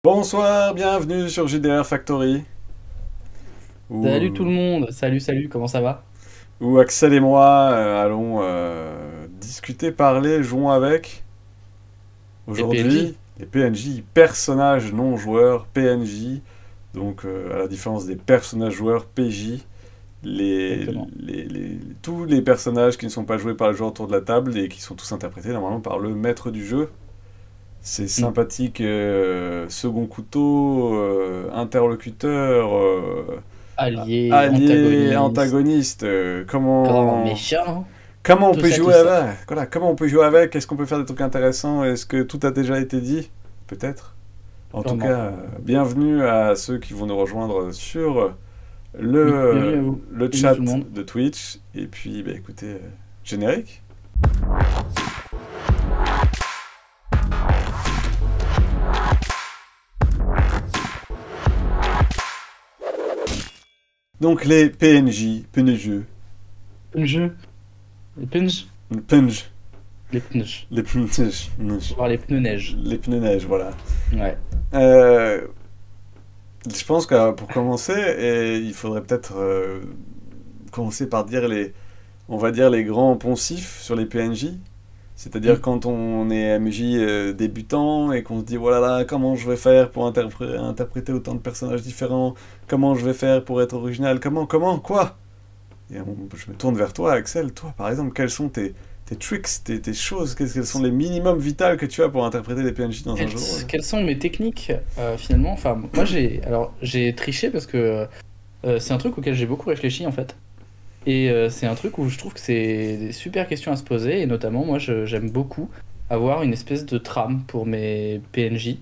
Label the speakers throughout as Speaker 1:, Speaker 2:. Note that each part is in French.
Speaker 1: Bonsoir, bienvenue sur JDR Factory,
Speaker 2: Salut tout
Speaker 1: où,
Speaker 2: le monde, salut, comment ça va?
Speaker 1: où Axel et moi allons discuter, parler, jouons avec,
Speaker 2: Les PNJ?
Speaker 1: aujourd'hui, les PNJ, personnages non joueurs, PNJ, donc à la différence des personnages joueurs, PJ, les,
Speaker 2: Exactement.
Speaker 1: tous les personnages qui ne sont pas joués par les joueurs autour de la table et qui sont tous interprétés normalement par le maître du jeu. C'est
Speaker 2: Hmm.
Speaker 1: sympathique, second couteau, interlocuteur,
Speaker 2: Allié,
Speaker 1: allié,
Speaker 2: antagoniste,
Speaker 1: antagoniste.
Speaker 2: grand
Speaker 1: Comment
Speaker 2: méchant,
Speaker 1: comment on
Speaker 2: tout
Speaker 1: peut
Speaker 2: ça, tout
Speaker 1: jouer
Speaker 2: ça.
Speaker 1: avec? Voilà, comment on peut jouer avec? Est-ce qu'on peut faire des trucs intéressants? Est-ce que tout a déjà été dit? Peut-être. En tout cas,
Speaker 2: Sûrement.
Speaker 1: bienvenue à ceux qui vont nous rejoindre sur
Speaker 2: Oui, bienvenue à vous.
Speaker 1: le
Speaker 2: Bienvenue
Speaker 1: chat
Speaker 2: tout le monde.
Speaker 1: de Twitch. Et puis, bah, écoutez, générique. Donc les PNJ, PNJ,
Speaker 2: Punj, les punj,
Speaker 1: PNJ,
Speaker 2: les pnj.
Speaker 1: les PNJ,
Speaker 2: On va voir les pneus neige.
Speaker 1: les pneus neige, voilà.
Speaker 2: Ouais.
Speaker 1: Euh, je pense que pour commencer, il faudrait peut-être commencer par dire on va dire les grands poncifs sur les PNJ. C'est-à-dire
Speaker 2: Hmm.
Speaker 1: quand on est MJ débutant et qu'on se dit voilà là, comment je vais faire pour interpréter autant de personnages différents, comment je vais faire pour être original, comment, quoi. Et je me tourne vers toi, Axel. Toi, par exemple, quels sont tes tricks, tes choses, quels sont les minimums vitaux que tu as pour interpréter les PNJ dans un
Speaker 2: Quelles,
Speaker 1: jeu de rôle?
Speaker 2: quelles sont mes techniques finalement? Enfin, moi j'ai triché parce que c'est un truc auquel j'ai beaucoup réfléchi en fait. Et c'est un truc où je trouve que c'est des super questions à se poser. Et notamment, moi j'aime beaucoup avoir une espèce de trame pour mes PNJ.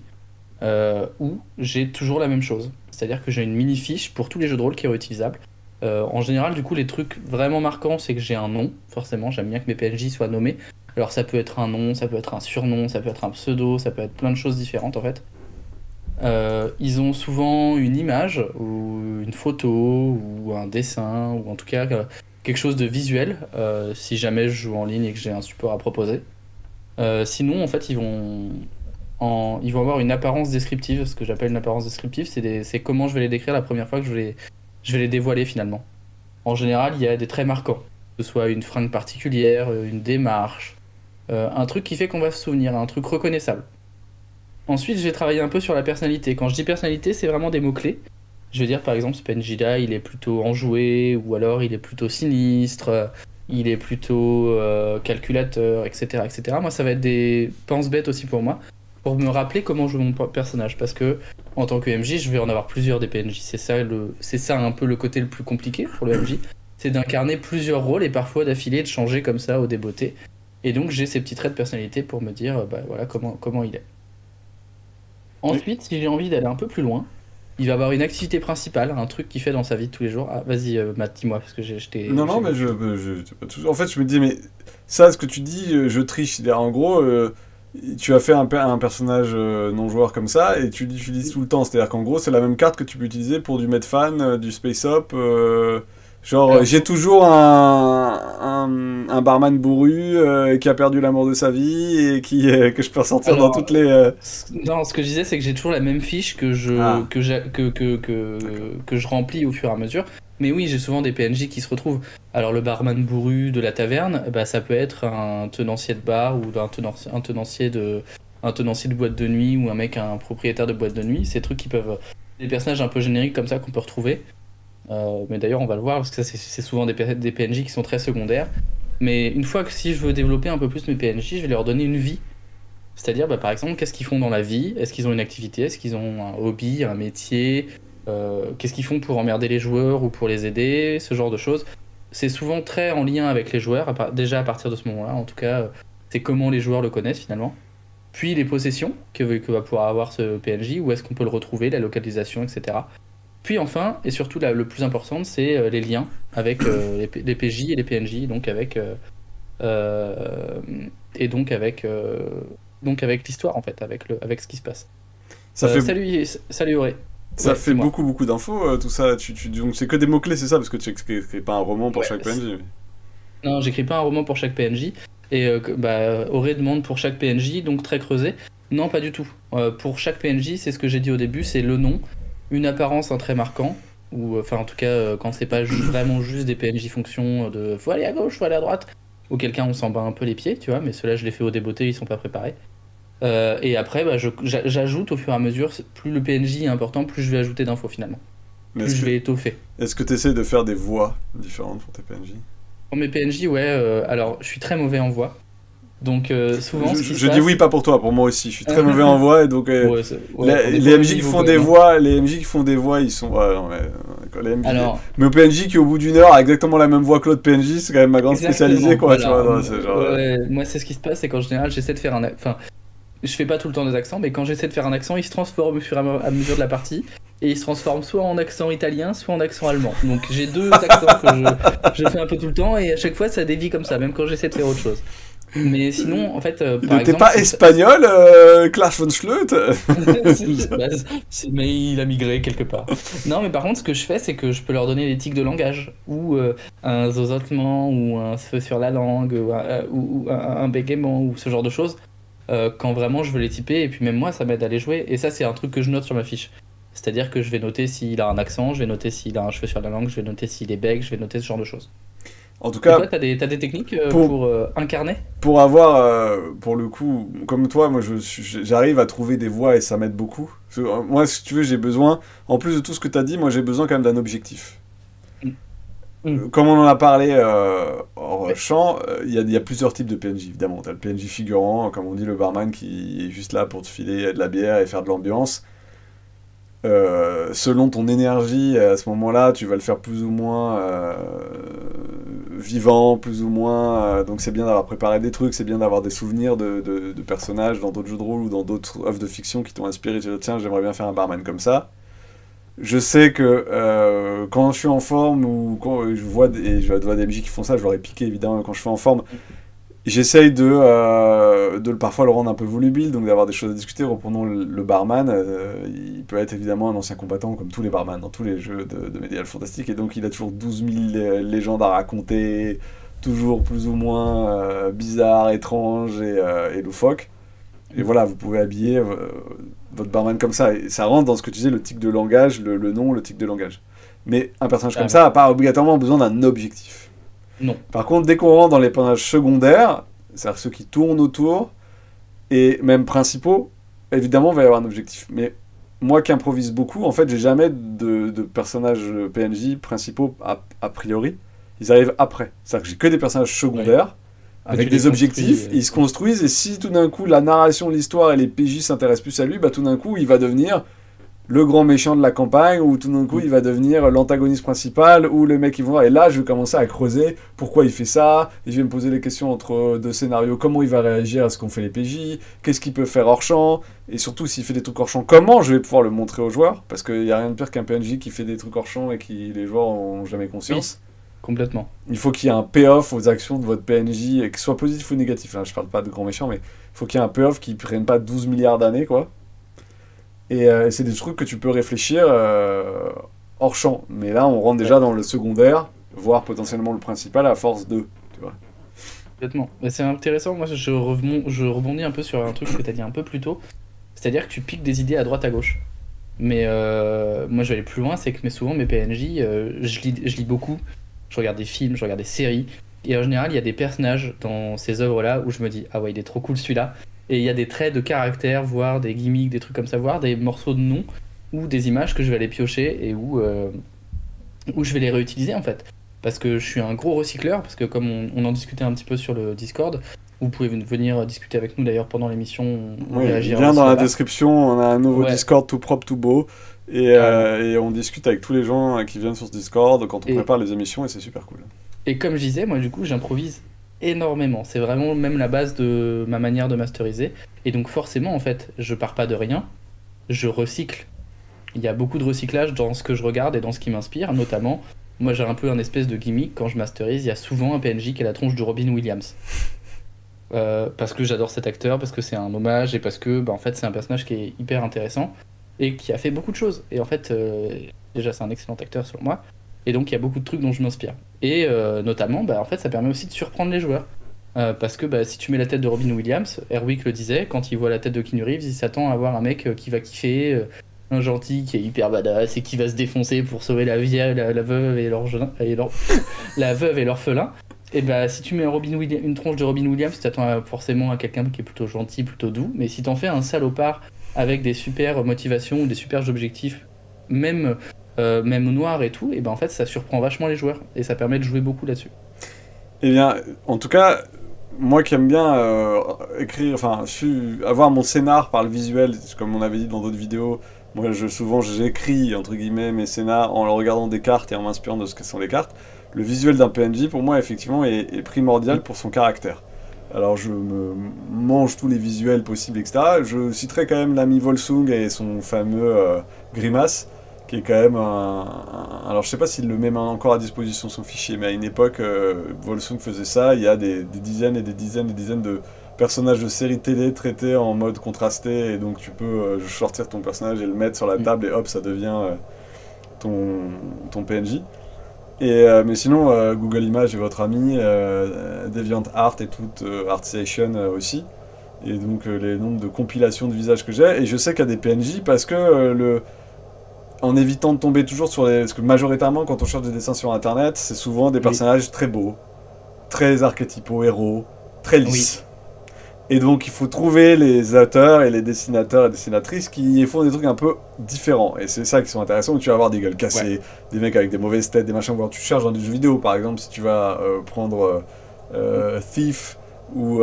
Speaker 2: Où j'ai toujours la même chose. C'est-à-dire que j'ai une mini fiche pour tous les jeux de rôle qui est réutilisable. En général, du coup, les trucs vraiment marquants, c'est que j'ai un nom. Forcément, j'aime bien que mes PNJ soient nommés. Alors, ça peut être un nom, ça peut être un surnom, ça peut être un pseudo, ça peut être plein de choses différentes en fait. Ils ont souvent une image ou une photo ou un dessin ou en tout cas quelque chose de visuel si jamais je joue en ligne et que j'ai un support à proposer. Sinon, en fait, ils vont avoir une apparence descriptive. Ce que j'appelle une apparence descriptive, c'est comment je vais les décrire la première fois que je vais les dévoiler finalement. En général, il y a des traits marquants, que ce soit une fringue particulière, une démarche, un truc qui fait qu'on va se souvenir, un truc reconnaissable. Ensuite, je vais travailler un peu sur la personnalité. Quand je dis personnalité, c'est vraiment des mots-clés. Je vais dire par exemple, ce PNJ-là, il est plutôt enjoué, ou alors il est plutôt sinistre, il est plutôt calculateur, etc., etc. Moi, ça va être des penses-bêtes aussi pour moi, pour me rappeler comment joue mon personnage. Parce que en tant que MJ, je vais en avoir plusieurs des PNJ. C'est ça un peu le côté le plus compliqué pour le MJ. C'est d'incarner plusieurs rôles et parfois d'affilée de changer comme ça au débeauté. Et donc j'ai ces petits traits de personnalité pour me dire, bah voilà comment il est.
Speaker 1: Oui.
Speaker 2: Ensuite, si j'ai envie d'aller un peu plus loin, il va avoir une activité principale, un truc qu'il fait dans sa vie de tous les jours. Ah, vas-y, Matt, dis-moi, parce que
Speaker 1: Non, non,
Speaker 2: j'ai
Speaker 1: mais
Speaker 2: vu que...
Speaker 1: c'est pas en fait, je me dis, mais ça, ce que tu dis, je triche. C'est-à-dire, en gros, tu as fait un personnage non joueur comme ça et tu l'utilises tout le temps. C'est-à-dire qu'en gros, c'est la même carte que tu peux utiliser pour du Medfan, du Space Up. Genre,
Speaker 2: Alors,
Speaker 1: j'ai toujours un barman bourru qui a perdu l'amour de sa vie et que je peux ressortir dans toutes
Speaker 2: alors,
Speaker 1: les.
Speaker 2: non, ce que je disais, c'est que j'ai toujours la même fiche
Speaker 1: Ah,
Speaker 2: que je remplis au fur et à mesure. Mais oui, j'ai souvent des PNJ qui se retrouvent. Alors, le barman bourru de la taverne, bah, ça peut être un tenancier de bar ou un tenancier de boîte de nuit ou un propriétaire de boîte de nuit. Ces trucs qui peuvent. Des personnages un peu génériques comme ça qu'on peut retrouver. Mais d'ailleurs, on va le voir parce que ça, c'est souvent des PNJ qui sont très secondaires. Mais une fois que si je veux développer un peu plus mes PNJ, je vais leur donner une vie. C'est-à-dire, bah, par exemple, qu'est-ce qu'ils font dans la vie? Est-ce qu'ils ont une activité? Est-ce qu'ils ont un hobby, un métier? Qu'est-ce qu'ils font pour emmerder les joueurs ou pour les aider? Ce genre de choses. C'est souvent très en lien avec les joueurs, déjà à partir de ce moment-là. En tout cas, c'est comment les joueurs le connaissent finalement. Puis les possessions que va pouvoir avoir ce PNJ, où est-ce qu'on peut le retrouver, la localisation, etc. Puis enfin, et surtout le plus important, c'est les liens avec les PJ et les PNJ, euh, et donc avec l'histoire en fait, avec ce qui se passe.
Speaker 1: ça fait,
Speaker 2: Salut Auré.
Speaker 1: ça
Speaker 2: Ouais,
Speaker 1: fait
Speaker 2: dis-moi.
Speaker 1: beaucoup, beaucoup d'infos, tout ça. Donc, c'est que des mots-clés, c'est ça, parce que tu n'écris pas un roman pour
Speaker 2: Ouais.
Speaker 1: chaque PNJ.
Speaker 2: Non, j'écris pas un roman pour chaque PNJ. Et bah, Auré demande pour chaque PNJ, donc très creusé. Non, pas du tout. Pour chaque PNJ, c'est ce que j'ai dit au début, c'est le nom, une apparence, un trait marquant, ou enfin en tout cas quand c'est pas vraiment juste des PNJ fonctions de faut aller à gauche, faut aller à droite, auquel cas on s'en bat un peu les pieds, tu vois, mais ceux-là je les fais au débeauté, ils sont pas préparés. Et après, bah, j'ajoute au fur et à mesure, plus le PNJ est important, plus je vais ajouter d'infos finalement,
Speaker 1: Mais
Speaker 2: plus je vais étoffer.
Speaker 1: est-ce que tu essaies de faire des voix différentes pour tes PNJ?
Speaker 2: Pour mes PNJ, ouais, alors je suis très mauvais en voix, donc souvent ce qui se
Speaker 1: Je dis
Speaker 2: passe.
Speaker 1: oui, pas pour toi, pour moi aussi. Je suis très mauvais en voix et donc
Speaker 2: Ouais, ouais, on est
Speaker 1: les
Speaker 2: pas au
Speaker 1: MJ
Speaker 2: même
Speaker 1: qui
Speaker 2: niveau
Speaker 1: font
Speaker 2: quand
Speaker 1: des
Speaker 2: même, hein.
Speaker 1: voix, les MJ qui font des voix, ils sont. Ouais, non, mais, les MJ,
Speaker 2: Alors,
Speaker 1: mais au PNJ qui au bout d'une heure a exactement la même voix que l'autre PNJ, c'est quand même ma grande spécialisée
Speaker 2: exactement,
Speaker 1: quoi, tu
Speaker 2: voilà.
Speaker 1: vois. Non, c'est genre,
Speaker 2: Ouais, moi, c'est ce qui se passe, c'est qu'en général, j'essaie de faire enfin, je fais pas tout le temps des accents, mais quand j'essaie de faire un accent, il se transforme au fur et à mesure de la partie, et il se transforme soit en accent italien, soit en accent allemand. Donc j'ai deux accents que je fais un peu tout le temps, et à chaque fois, ça dévie comme ça, même quand j'essaie de faire autre chose. Mais sinon, en fait,
Speaker 1: il
Speaker 2: par
Speaker 1: n'était
Speaker 2: exemple,
Speaker 1: pas espagnol, Klaas von Schleut.
Speaker 2: Bah, mais il a migré quelque part. Non, mais par contre, ce que je fais, c'est que je peux leur donner des tics de langage, ou un zozotement, ou un feu sur la langue, ou un bégaiement, ou ce genre de choses, quand vraiment je veux les typer, et puis même moi, ça m'aide à les jouer, et ça, c'est un truc que je note sur ma fiche. C'est-à-dire que je vais noter s'il a un accent, je vais noter s'il a un cheveu sur la langue, je vais noter s'il est bègue, je vais noter ce genre de choses.
Speaker 1: En tout
Speaker 2: Et
Speaker 1: cas,
Speaker 2: toi, t'as des techniques
Speaker 1: pour,
Speaker 2: pour incarner?
Speaker 1: pour avoir, pour le coup, comme toi, moi j'arrive à trouver des voix et ça m'aide beaucoup. Parce que, moi, si tu veux, j'ai besoin, en plus de tout ce que tu as dit, moi j'ai besoin quand même d'un objectif.
Speaker 2: Mm.
Speaker 1: Comme on en a parlé hors
Speaker 2: Ouais.
Speaker 1: champ, il y a plusieurs types de PNJ, évidemment. Tu as le PNJ figurant, comme on dit, le barman qui est juste là pour te filer de la bière et faire de l'ambiance. Selon ton énergie, à ce moment-là, tu vas le faire plus ou moins vivant, plus ou moins. Donc c'est bien d'avoir préparé des trucs, c'est bien d'avoir des souvenirs de personnages dans d'autres jeux de rôle ou dans d'autres œuvres de fiction qui t'ont inspiré. Tu te dis, tiens, j'aimerais bien faire un barman comme ça. Je sais que quand je suis en forme ou quand je vois des MJ qui font ça, je leur ai piqué évidemment quand je suis en forme. J'essaye parfois le rendre un peu volubile, donc d'avoir des choses à discuter. Reprenons le barman, il peut être évidemment un ancien combattant comme tous les barman dans tous les jeux de Medieval Fantastique, et donc il a toujours 12 000 légendes à raconter, toujours plus ou moins bizarres, étranges et loufoques. Et voilà, vous pouvez habiller votre barman comme ça, et ça rentre dans ce que tu disais, le tic de langage, le nom, le tic de langage. Mais un personnage comme
Speaker 2: Ah,
Speaker 1: ça n'a pas obligatoirement besoin d'un objectif.
Speaker 2: non.
Speaker 1: Par contre, dès qu'on rentre dans les personnages secondaires, c'est-à-dire ceux qui tournent autour, et même principaux, évidemment, il va y avoir un objectif. Mais moi qui improvise beaucoup, en fait, j'ai jamais de personnages PNJ principaux a priori. Ils arrivent après. C'est-à-dire que j'ai que des personnages secondaires, avec
Speaker 2: tu les
Speaker 1: des objectifs,
Speaker 2: construis,
Speaker 1: ils se construisent, et si tout d'un coup la narration de l'histoire et les PJ s'intéressent plus à lui, bah tout d'un coup il va devenir le grand méchant de la campagne, ou tout d'un coup il va devenir l'antagoniste principal, ou le mec qui va... Et là je vais commencer à creuser pourquoi il fait ça, et je vais me poser les questions entre deux scénarios, comment il va réagir à ce qu'ont fait les PJ, qu'est-ce qu'il peut faire hors champ, et surtout s'il fait des trucs hors champ, comment je vais pouvoir le montrer aux joueurs, parce qu'il n'y a rien de pire qu'un PNJ qui fait des trucs hors champ et qui les joueurs n'ont jamais conscience.
Speaker 2: Complètement.
Speaker 1: Il faut qu'il y ait un payoff aux actions de votre PNJ, et que ce soit positif ou négatif. Là, je parle pas de grand méchant, mais il faut qu'il y ait un payoff qui ne prenne pas 12 milliards d'années, quoi. Et c'est des trucs que tu peux réfléchir hors champ. Mais là, on rentre déjà dans le secondaire, voire potentiellement le principal à force de. Tu vois.
Speaker 2: Complètement. Mais c'est intéressant, moi je rebondis un peu sur un truc que tu as dit un peu plus tôt, c'est-à-dire que tu piques des idées à droite à gauche. Mais moi je vais aller plus loin, c'est que souvent mes PNJ, je lis beaucoup, je regarde des films, je regarde des séries, et en général il y a des personnages dans ces œuvres-là où je me dis, ah ouais, il est trop cool celui-là, et il y a des traits de caractère, voire des gimmicks, des trucs comme ça, voire des morceaux de nom, ou des images que je vais aller piocher, et où je vais les réutiliser en fait. Parce que je suis un gros recycleur, parce que comme on en discutait un petit peu sur le Discord, vous pouvez venir discuter avec nous d'ailleurs pendant l'émission, on
Speaker 1: Oui,
Speaker 2: réagira
Speaker 1: viens
Speaker 2: aussi
Speaker 1: dans la
Speaker 2: là-bas.
Speaker 1: description, on a un nouveau
Speaker 2: Ouais.
Speaker 1: Discord tout propre, tout beau. Et on discute avec tous les gens qui viennent sur ce Discord quand on
Speaker 2: Et-
Speaker 1: prépare les émissions, et c'est super cool.
Speaker 2: Et comme je disais, moi du coup j'improvise énormément. C'est vraiment même la base de ma manière de masteriser. Et donc forcément en fait, je pars pas de rien, je recycle. Il y a beaucoup de recyclage dans ce que je regarde et dans ce qui m'inspire, notamment. Moi j'ai un peu un espèce de gimmick quand je masterise, il y a souvent un PNJ qui a la tronche de Robin Williams. Parce que j'adore cet acteur, parce que c'est un hommage et parce que en fait c'est un personnage qui est hyper intéressant et qui a fait beaucoup de choses. Et en fait, déjà c'est un excellent acteur selon moi. Et donc il y a beaucoup de trucs dont je m'inspire. Et notamment, en fait, ça permet aussi de surprendre les joueurs. Parce que si tu mets la tête de Robin Williams, Erwick le disait, quand il voit la tête de Keanu Reeves, il s'attend à voir un mec qui va kiffer, un gentil qui est hyper badass et qui va se défoncer pour sauver la vieille, la veuve et la veuve et l'orphelin. Et si tu mets une tronche de Robin Williams, tu t'attends forcément à quelqu'un qui est plutôt gentil, plutôt doux. Mais si t'en fais un salopard avec des super motivations ou des super objectifs, même noir et tout, et en fait ça surprend vachement les joueurs et ça permet de jouer beaucoup là-dessus.
Speaker 1: Eh bien, en tout cas, moi qui aime bien écrire, avoir mon scénar par le visuel, comme on avait dit dans d'autres vidéos, moi souvent j'écris entre guillemets mes scénars en regardant des cartes et en m'inspirant de ce que sont les cartes. Le visuel d'un PNJ pour moi effectivement est primordial pour son caractère. Alors je me mange tous les visuels possibles, etc. Je citerai quand même l'ami Volsung et son fameux Grimace, qui est quand même alors je sais pas s'il le met encore à disposition son fichier, mais à une époque Volsung faisait ça. Il y a des dizaines et des dizaines et des dizaines de personnages de séries télé traités en mode contrasté, et donc tu peux sortir ton personnage et le mettre sur la table et hop ça devient ton PNJ. Mais sinon, Google Images est votre ami, DeviantArt et toute ArtStation aussi. Et donc les nombres de compilations de visages que j'ai. Et je sais qu'il y a des PNJ parce que en évitant de tomber toujours sur les... Parce que majoritairement, quand on cherche des dessins sur Internet, c'est souvent des personnages très beaux, très archétypaux héros, très lisses. Oui. Et donc il faut trouver les auteurs et les dessinateurs et dessinatrices qui font des trucs un peu différents. Et c'est ça qui sont intéressants, où tu vas avoir des gueules cassées, des mecs avec des mauvaises têtes, des machins. Quand tu cherches dans des jeux vidéo, par exemple, si tu vas prendre Thief ou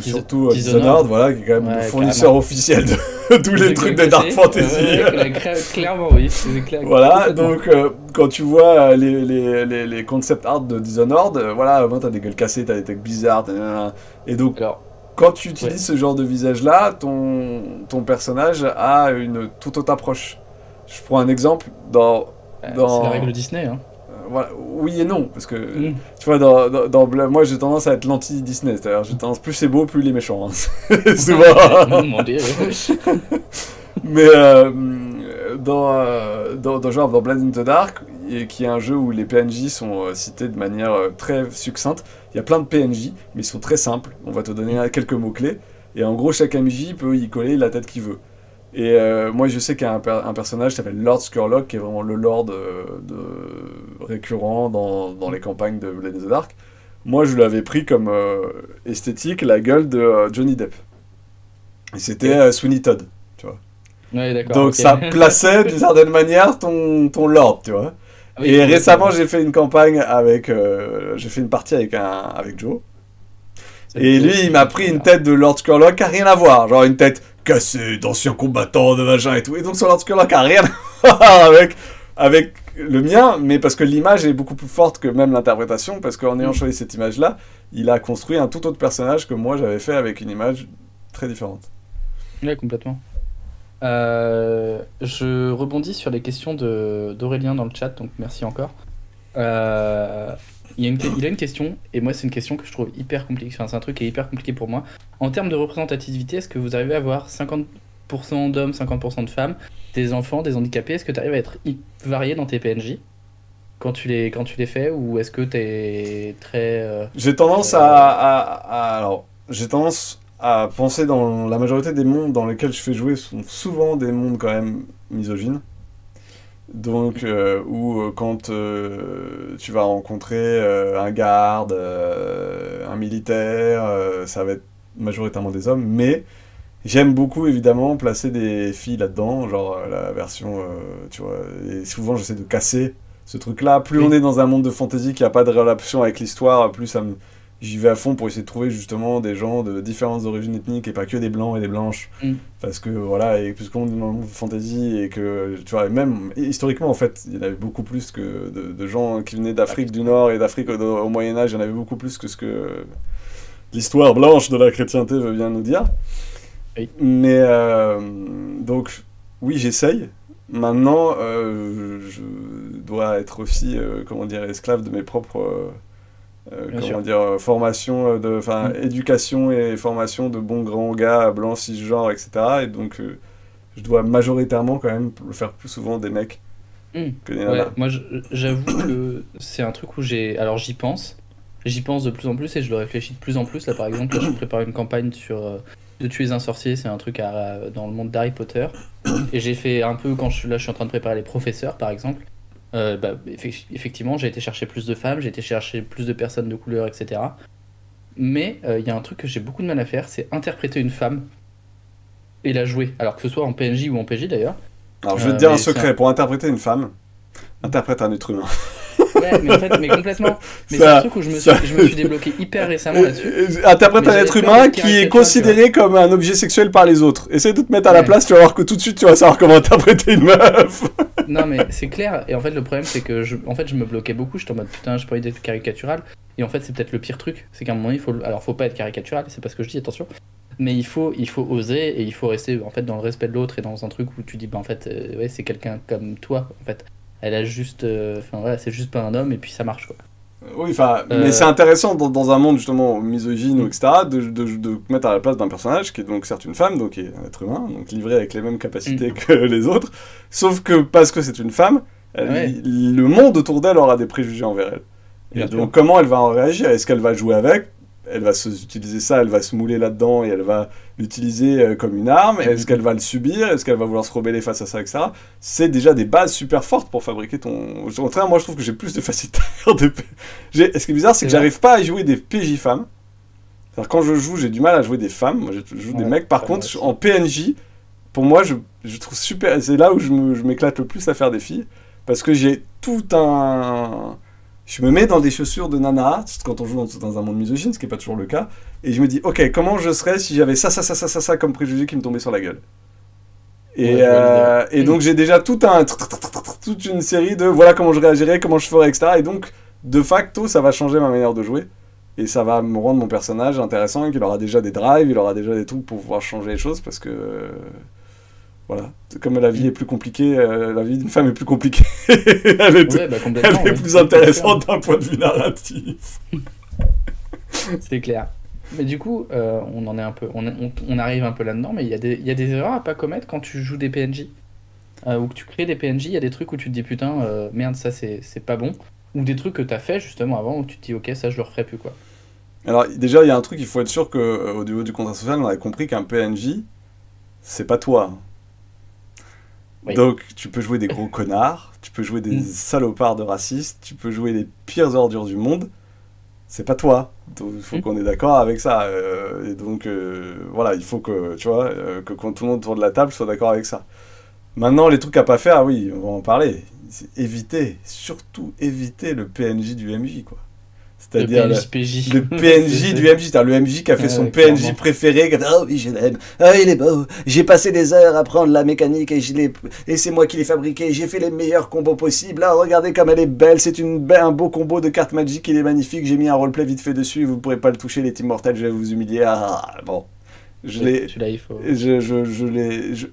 Speaker 1: surtout Dishonored, voilà, qui est quand même le fournisseur officiel de tous les trucs de Dark Fantasy.
Speaker 2: Clairement, oui.
Speaker 1: Voilà, donc quand tu vois les concept art de Dishonored, voilà, t'as des gueules cassées, t'as des têtes bizarres, et donc quand tu utilises ce genre de visage-là, ton personnage a une toute autre approche. Je prends un exemple
Speaker 2: c'est la règle Disney, hein.
Speaker 1: Voilà, oui et non, parce que tu vois, moi j'ai tendance à être l'anti-Disney, c'est-à-dire j'ai tendance plus c'est beau, plus les méchants. Hein. Souvent. Mais dans Blade in the Dark, qui est un jeu où les PNJ sont cités de manière très succincte, il y a plein de PNJ, mais ils sont très simples. On va te donner quelques mots-clés, et en gros chaque MJ peut y coller la tête qu'il veut. Et moi je sais qu'il y a un personnage qui s'appelle Lord Skurlock, qui est vraiment le Lord récurrent dans les campagnes de Blade in the Dark. Moi je l'avais pris comme esthétique la gueule de Johnny Depp. Et c'était Sweeney Todd, tu vois.
Speaker 2: Ouais, d'accord.
Speaker 1: Donc ça plaçait d'une certaine manière ton Lord, tu vois. Oui, et récemment j'ai fait une campagne j'ai fait une partie avec Joe. Et lui, il m'a pris une tête de Lord Skurlock qui a rien à voir. Genre une tête cassée, d'ancien combattant, de vagin et tout. Et donc son Lord Skurlock a rien à voir avec le mien, mais parce que l'image est beaucoup plus forte que même l'interprétation, parce qu'en ayant choisi cette image-là, il a construit un tout autre personnage que moi j'avais fait avec une image très différente.
Speaker 2: Ouais, complètement. Je rebondis sur les questions d'Aurélien dans le chat, donc merci encore. Il a une question, et moi c'est une question que je trouve hyper compliquée, enfin c'est un truc qui est hyper compliqué pour moi. En termes de représentativité, est-ce que vous arrivez à avoir 50% d'hommes, 50% de femmes, des enfants, des handicapés? Est-ce que tu arrives à être varié dans tes PNJ quand tu les fais, ou est-ce que tu es très...
Speaker 1: J'ai tendance j'ai tendance à penser dans la majorité des mondes dans lesquels je fais jouer sont souvent des mondes quand même misogynes. Donc, quand tu vas rencontrer un garde, un militaire, ça va être majoritairement des hommes, mais j'aime beaucoup évidemment placer des filles là-dedans, genre la version, tu vois, et souvent j'essaie de casser ce truc-là. Plus on est dans un monde de fantasy qui n'a pas de relation avec l'histoire, plus j'y vais à fond pour essayer de trouver justement des gens de différentes origines ethniques et pas que des blancs et des blanches. Parce que voilà, et puisqu'on est dans le monde de fantasy et que, tu vois, même historiquement en fait, il y en avait beaucoup plus que de gens qui venaient d'Afrique du Nord et d'Afrique au Moyen-Âge, il y en avait beaucoup plus que ce que l'histoire blanche de la chrétienté veut bien nous dire. Oui. Mais donc, oui, j'essaye. Maintenant, je dois être aussi, esclave de mes propres... formation, éducation et formation de bons grands gars, blancs, cisgenres, etc. Et donc, je dois majoritairement quand même le faire plus souvent des mecs que des nanas.
Speaker 2: Moi, j'avoue que c'est un truc où j'y pense. j'y pense de plus en plus et je le réfléchis de plus en plus. Là, par exemple, là, je prépare une campagne sur de tuer un sorcier. C'est un truc dans le monde d'Harry Potter. Et j'ai fait un peu quand je suis en train de préparer les professeurs, par exemple. Effectivement, j'ai été chercher plus de femmes, j'ai été chercher plus de personnes de couleur, etc. Mais il y a un truc que j'ai beaucoup de mal à faire, c'est interpréter une femme et la jouer. Alors que ce soit en PNJ ou en PJ d'ailleurs.
Speaker 1: Alors, je vais te dire un
Speaker 2: Mais
Speaker 1: secret. Pour interpréter une femme, interprète un être humain.
Speaker 2: Ouais, mais en fait, mais complètement. Mais c'est
Speaker 1: Ça-
Speaker 2: un truc où
Speaker 1: ça-
Speaker 2: je me suis débloqué hyper récemment là-dessus.
Speaker 1: Interprète
Speaker 2: Mais
Speaker 1: un
Speaker 2: j'avais
Speaker 1: être
Speaker 2: peur
Speaker 1: humain
Speaker 2: d'être
Speaker 1: qui est
Speaker 2: caricatural,
Speaker 1: considéré comme un objet sexuel par les autres. Essaye de te mettre à la
Speaker 2: Ouais.
Speaker 1: place, tu vas voir que tout de suite tu vas savoir comment interpréter une meuf.
Speaker 2: Non, mais c'est clair. Et en fait, le problème, c'est que en fait, je me bloquais beaucoup. J'étais en mode putain, j'ai pas envie d'être caricatural. Et en fait, c'est peut-être le pire truc. C'est qu'à un moment, alors, faut pas être caricatural, c'est pas ce que je dis, attention. Mais il faut oser et il faut rester en fait dans le respect de l'autre et dans un truc où tu dis, bah en fait, ouais, c'est quelqu'un comme toi. En fait, elle a juste. Enfin, voilà, c'est juste pas un homme et puis ça marche, quoi.
Speaker 1: Oui, enfin, mais
Speaker 2: Euh,
Speaker 1: c'est intéressant dans un monde justement misogyne,
Speaker 2: Mm.
Speaker 1: etc., de te mettre à la place d'un personnage qui est donc certes une femme, donc qui est un être humain, donc livré avec les mêmes capacités que les autres, sauf que parce que c'est une femme,
Speaker 2: Ouais.
Speaker 1: le monde autour d'elle aura des préjugés envers elle. Et
Speaker 2: Bien
Speaker 1: donc
Speaker 2: sûr.
Speaker 1: comment elle va en réagir? Est-ce qu'elle va jouer avec? Elle va utiliser ça, elle va se mouler là-dedans et elle va l'utiliser comme une arme. Est-ce qu'elle va le subir? Est-ce qu'elle va vouloir se rebeller face à ça, etc. C'est déjà des bases super fortes pour fabriquer ton... Au contraire, moi je trouve que j'ai plus de facilité à faire des... Ce qui est bizarre, c'est que
Speaker 2: C'est vrai.
Speaker 1: j'arrive pas à jouer des PJ femmes. C'est-à-dire quand je joue, j'ai du mal à jouer des femmes. Moi je joue des
Speaker 2: Ouais,
Speaker 1: mecs. Par
Speaker 2: moi
Speaker 1: contre,
Speaker 2: aussi.
Speaker 1: en PNJ, pour moi, je trouve super... C'est là où je m'éclate le plus à faire des filles. Parce que j'ai tout un... Je me mets dans des chaussures de nana, quand on joue dans un monde misogyne, ce qui n'est pas toujours le cas, et je me dis, ok, comment je serais si j'avais ça comme préjugé qui me tombait sur la gueule. Et,
Speaker 2: Ouais, je vois l'idée.
Speaker 1: et donc j'ai déjà toute une série de voilà comment je réagirais, comment je ferais, etc. Et donc, de facto, ça va changer ma manière de jouer. Et ça va me rendre mon personnage intéressant, et qu'il aura déjà des drives, il aura déjà des trucs pour pouvoir changer les choses, parce que... voilà, comme la vie est plus compliquée, la vie d'une femme est plus compliquée. elle est,
Speaker 2: Ouais, bah complètement.
Speaker 1: elle est
Speaker 2: ouais.
Speaker 1: plus
Speaker 2: C'est
Speaker 1: intéressante d'un point de vue narratif.
Speaker 2: sûr. C'est clair. Mais du coup, on en est un peu, on arrive un peu là-dedans, mais il y a des erreurs à pas commettre quand tu joues des PNJ. Ou que tu crées des PNJ, il y a des trucs où tu te dis putain, merde, ça c'est pas bon. Ou des trucs que t'as fait justement avant où tu te dis ok, ça je le referai plus, quoi.
Speaker 1: Alors, déjà, il y a un truc, il faut être sûr qu'au niveau du contrat social, on a compris qu'un PNJ, c'est pas toi.
Speaker 2: Oui.
Speaker 1: Donc, tu peux jouer des gros connards, tu peux jouer des
Speaker 2: Mm.
Speaker 1: salopards de racistes, tu peux jouer les pires ordures du monde. C'est pas toi. Donc, il faut qu'on est d'accord avec ça. Et donc, voilà, il faut que, tu vois, que quand tout le monde autour de la table soit d'accord avec ça. Maintenant, les trucs à pas faire, oui, on va en parler. C'est éviter, surtout éviter le PNJ du MJ, quoi.
Speaker 2: Le
Speaker 1: C'est-à-dire
Speaker 2: PNJ PJ.
Speaker 1: le PNJ du MJ, c'est-à-dire le MJ qui a fait
Speaker 2: Ouais,
Speaker 1: son
Speaker 2: ouais,
Speaker 1: PNJ
Speaker 2: clairement.
Speaker 1: préféré, qui a fait, oh oui, je l'aime, ah il est beau, j'ai passé des heures à apprendre la mécanique et c'est moi qui l'ai fabriqué, j'ai fait les meilleurs combos possibles, là regardez comme elle est belle, c'est un beau combo de cartes Magic, il est magnifique, j'ai mis un roleplay vite fait dessus, vous ne pourrez pas le toucher, les Team Mortels, je vais vous humilier, ah bon. Je l'ai,
Speaker 2: Celui-là, il faut.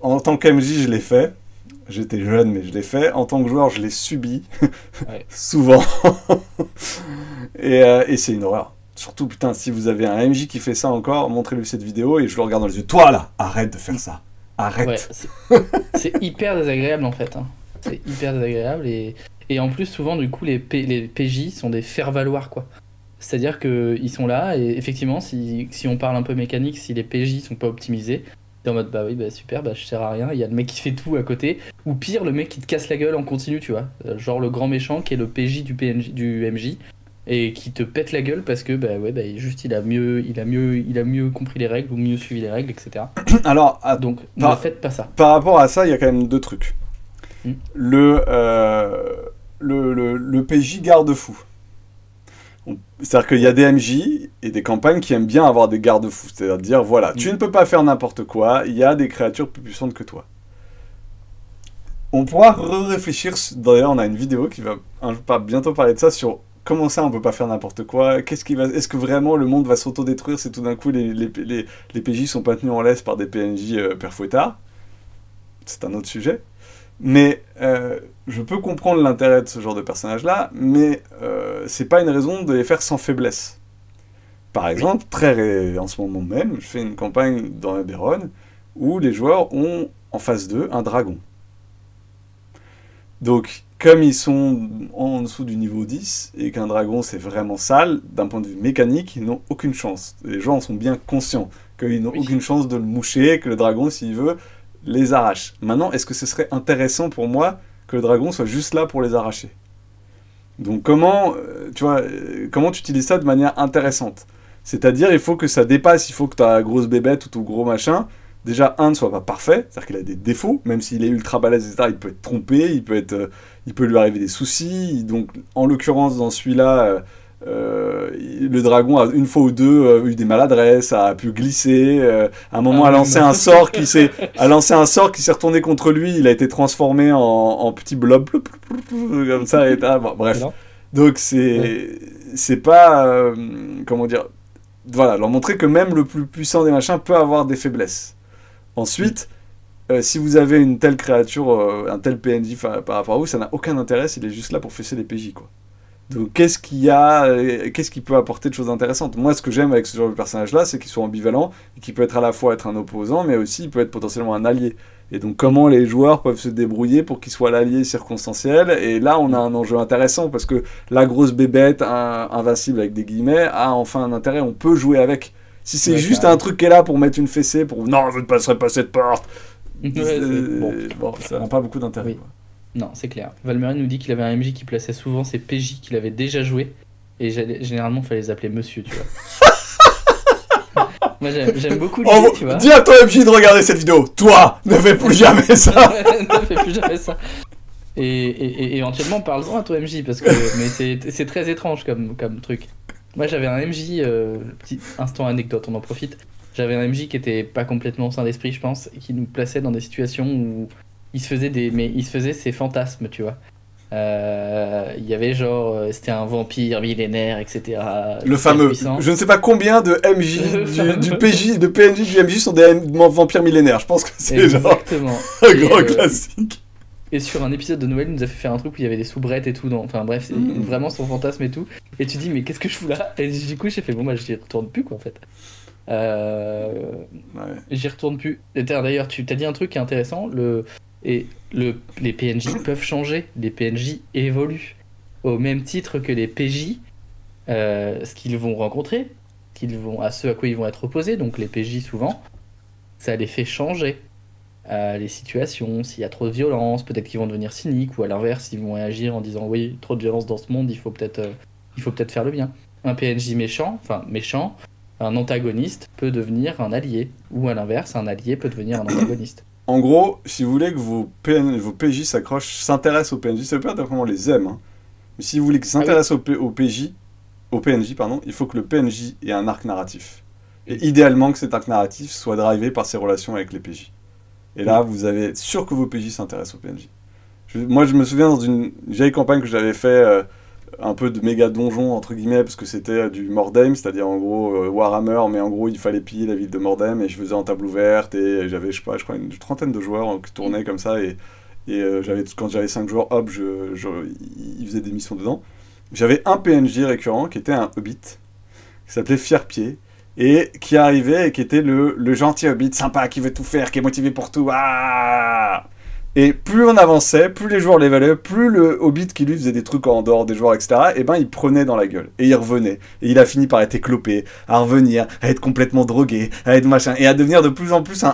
Speaker 1: en tant qu'MJ, je l'ai fait. J'étais jeune, mais je l'ai fait. En tant que joueur, je l'ai subi.
Speaker 2: Ouais.
Speaker 1: Souvent. Et c'est une horreur. Surtout, putain, si vous avez un MJ qui fait ça encore, montrez-lui cette vidéo et je le regarde dans les yeux. Toi, là, arrête de faire ça. Arrête.
Speaker 2: Ouais, c'est hyper désagréable en fait, hein. C'est hyper désagréable et en plus souvent du coup les PJ sont des faire-valoir, quoi. C'est-à-dire qu'ils sont là et effectivement si on parle un peu mécanique, si les PJ sont pas optimisés, t'es en mode bah oui bah super, bah je sers à rien, il y a le mec qui fait tout à côté, ou pire le mec qui te casse la gueule en continu, tu vois. Genre le grand méchant qui est le PJ du MJ et qui te pète la gueule parce que bah ouais bah juste il a mieux compris les règles ou mieux suivi les règles, etc.
Speaker 1: Alors,
Speaker 2: Donc
Speaker 1: par-
Speaker 2: ne faites pas ça.
Speaker 1: par rapport à ça, il y a quand même deux trucs.
Speaker 2: Hmm.
Speaker 1: Le PJ garde-fou. C'est-à-dire qu'il y a des MJ et des campagnes qui aiment bien avoir des garde-fous. C'est-à-dire dire, voilà, tu ne peux pas faire n'importe quoi, il y a des créatures plus puissantes que toi. On pourra réfléchir, d'ailleurs on a une vidéo qui va bientôt parler de ça, sur comment ça on peut pas faire n'importe quoi, est-ce que vraiment le monde va s'autodétruire si tout d'un coup les PJ sont pas tenus en laisse par des PNJ père fouettard. C'est un autre sujet. Mais je peux comprendre l'intérêt de ce genre de personnage-là, mais c'est pas une raison de les faire sans faiblesse. Par exemple, en ce moment même, je fais une campagne dans Eberron où les joueurs ont en face d'eux un dragon. Donc, comme ils sont en dessous du niveau 10, et qu'un dragon c'est vraiment sale, d'un point de vue mécanique, ils n'ont aucune chance. Les gens en sont bien conscients qu'ils n'ont aucune chance de le moucher, que le dragon, s'il veut, les arrache. Maintenant, est-ce que ce serait intéressant pour moi que le dragon soit juste là pour les arracher? Donc comment tu utilises ça de manière intéressante? C'est-à-dire, il faut que ça dépasse, il faut que ta grosse bébête ou ton gros machin, déjà, ne soit pas parfait, c'est-à-dire qu'il a des défauts, même s'il est ultra balèze, etc., il peut être trompé, il peut lui arriver des soucis. Donc, en l'occurrence, dans celui-là, le dragon a une fois ou deux eu des maladresses, a pu glisser, à un moment a lancé un sort qui s'est retourné contre lui, il a été transformé en petit blob, comme ça, et bref. Donc c'est pas, comment dire, voilà, leur montrer que même le plus puissant des machins peut avoir des faiblesses. Ensuite, si vous avez une telle créature, un tel PNJ par rapport à vous, ça n'a aucun intérêt, il est juste là pour fesser les PJ, quoi. Donc qu'est-ce qui peut apporter de choses intéressantes? Moi, ce que j'aime avec ce genre de personnage-là, c'est qu'il soit ambivalent, et qu'il peut être à la fois être un opposant, mais aussi il peut être potentiellement un allié. Et donc comment les joueurs peuvent se débrouiller pour qu'il soit l'allié circonstanciel? Et là, on a un enjeu intéressant, parce que la grosse bébête, invincible avec des guillemets, a enfin un intérêt, on peut jouer avec. Si c'est juste un truc qui est là pour mettre une fessée, pour « Non, je ne passerai pas cette porte !» ça n'a pas beaucoup d'intérêt.
Speaker 2: Oui. Non, c'est clair. Valmerin nous dit qu'il avait un MJ qui plaçait souvent ses PJ qu'il avait déjà joué. Et généralement, il fallait les appeler monsieur, tu vois. Moi, j'aime beaucoup l'idée, tu vois.
Speaker 1: Dis à ton MJ de regarder cette vidéo. Toi, ne fais plus jamais ça.
Speaker 2: Ne fais plus jamais ça. Et éventuellement, parle-en à ton MJ, parce que c'est très étrange comme truc. Moi, j'avais un MJ, petit instant anecdote, on en profite. J'avais un MJ qui était pas complètement sain d'esprit, je pense, et qui nous plaçait dans des situations où il se faisait ses fantasmes, tu vois. Il y avait genre, c'était un vampire millénaire, etc.
Speaker 1: Le fameux. Puissant. Je ne sais pas combien de MJ, du PJ, de PNJ, du MJ sont des vampires millénaires. Je pense que c'est
Speaker 2: exactement.
Speaker 1: Genre un grand classique.
Speaker 2: Et sur un épisode de Noël, il nous a fait faire un truc où il y avait des soubrettes et tout. Enfin bref, c'est vraiment son fantasme et tout. Et tu dis, mais qu'est-ce que je fous là? Et du coup, j'ai fait, bon, bah, j'y retourne plus, quoi, en fait. J'y retourne plus. D'ailleurs, tu t'as dit un truc qui est intéressant. Les PNJ peuvent changer. Les PNJ évoluent. Au même titre que les PJ, ce qu'ils vont rencontrer, à ceux à quoi ils vont être opposés, donc les PJ souvent, ça les fait changer. Les situations, s'il y a trop de violence, peut-être qu'ils vont devenir cyniques, ou à l'inverse, ils vont réagir en disant oui, trop de violence dans ce monde, il faut peut-être faire le bien. Un PNJ méchant, un antagoniste peut devenir un allié, ou à l'inverse, un allié peut devenir un antagoniste.
Speaker 1: En gros, si vous voulez que vos PJ s'intéressent aux PNJ, ça veut pas dire qu'on les aime, hein. Mais si vous voulez qu'ils s'intéressent aux PNJ, il faut que le PNJ ait un arc narratif. Et idéalement que cet arc narratif soit drivé par ses relations avec les PJ. Et là, vous avez sûr que vos PJ s'intéressent aux PNJ. Moi, je me souviens dans une vieille campagne que j'avais fait un peu de méga donjon, entre guillemets, parce que c'était du Mordheim, c'est-à-dire en gros Warhammer, mais en gros, il fallait piller la ville de Mordheim, et je faisais en table ouverte, et j'avais, je crois, une trentaine de joueurs qui tournaient comme ça, et quand j'avais 5 joueurs, hop, ils faisaient des missions dedans. J'avais un PNJ récurrent qui était un hobbit, qui s'appelait Fierpied, et qui arrivait et qui était le gentil hobbit sympa, qui veut tout faire, qui est motivé pour tout. Ah, et plus on avançait, plus les joueurs l'évaluaient, plus le hobbit qui lui faisait des trucs en dehors des joueurs, etc., et ben il prenait dans la gueule. Et il revenait. Et il a fini par être éclopé, à revenir, à être complètement drogué, à être machin, et à devenir de plus en plus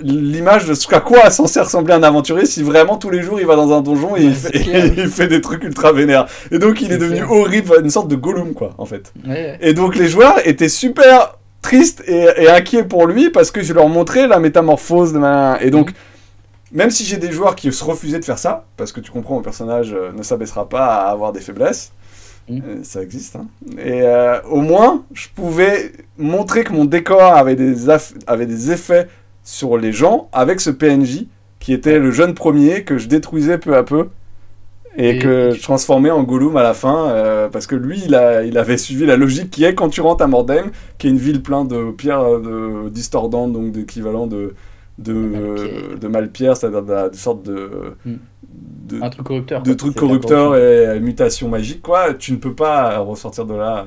Speaker 1: l'image de ce à quoi est censé ressembler un aventurier si vraiment tous les jours il va dans un donjon et il fait des trucs ultra vénères. Et donc il est devenu horrible, une sorte de Gollum, quoi, en fait.
Speaker 2: Ouais.
Speaker 1: Et donc les joueurs étaient super tristes et inquiets pour lui parce que je leur montrais la métamorphose de et donc même si j'ai des joueurs qui se refusaient de faire ça, parce que tu comprends, mon personnage ne s'abaissera pas à avoir des faiblesses, ça existe, hein. Et au moins je pouvais montrer que mon décor avait des effets sur les gens avec ce PNJ qui était le jeune premier que je détruisais peu à peu et que je transformais en Gollum à la fin parce que lui il avait suivi la logique qui est quand tu rentres à Mordheim, qui est une ville pleine de pierres distordantes, donc d'équivalent de Malpierre, c'est-à-dire de sorte
Speaker 2: un truc corrupteur,
Speaker 1: de trucs corrupteurs et mutation magique, quoi. Tu ne peux pas ressortir de là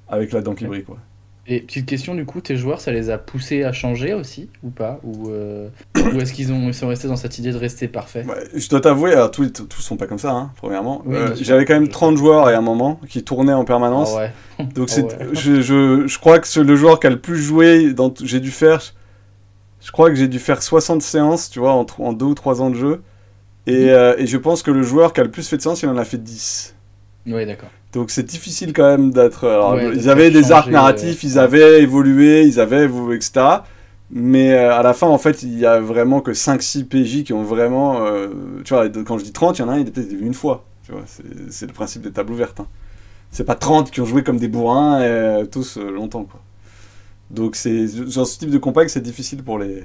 Speaker 1: avec la dent qui brille, quoi.
Speaker 2: Et petite question, du coup, tes joueurs, ça les a poussés à changer aussi, ou pas? Ou est-ce ils sont restés dans cette idée de rester parfait?
Speaker 1: Ouais, je dois t'avouer, alors tous sont pas comme ça, hein, premièrement.
Speaker 2: Oui, bien sûr,
Speaker 1: J'avais quand même
Speaker 2: je sais.
Speaker 1: 30 joueurs à un moment qui tournaient en
Speaker 2: Ah
Speaker 1: permanence.
Speaker 2: ouais.
Speaker 1: Donc
Speaker 2: Ah ouais.
Speaker 1: je crois que le joueur qui a le plus joué, j'ai dû faire, je crois que j'ai dû faire 60 séances, tu vois, en 2 ou 3 ans de jeu.
Speaker 2: Mhm.
Speaker 1: Et je pense que le joueur qui a le plus fait de séances, il en a fait 10.
Speaker 2: Ouais, d'accord.
Speaker 1: Donc c'est difficile quand même d'être... Alors,
Speaker 2: Ouais, de
Speaker 1: ils avaient
Speaker 2: faire
Speaker 1: des arcs
Speaker 2: changer.
Speaker 1: narratifs, ils
Speaker 2: Ouais.
Speaker 1: avaient évolué, etc. Mais à la fin, en fait, il y a vraiment que 5-6 PJ qui ont vraiment... tu vois, quand je dis 30, il y en a un, il était vu une fois. Tu vois, c'est le principe des tables ouvertes. Hein. C'est pas 30 qui ont joué comme des bourrins, tous longtemps, quoi. Donc c'est dans ce type de compact, c'est difficile pour les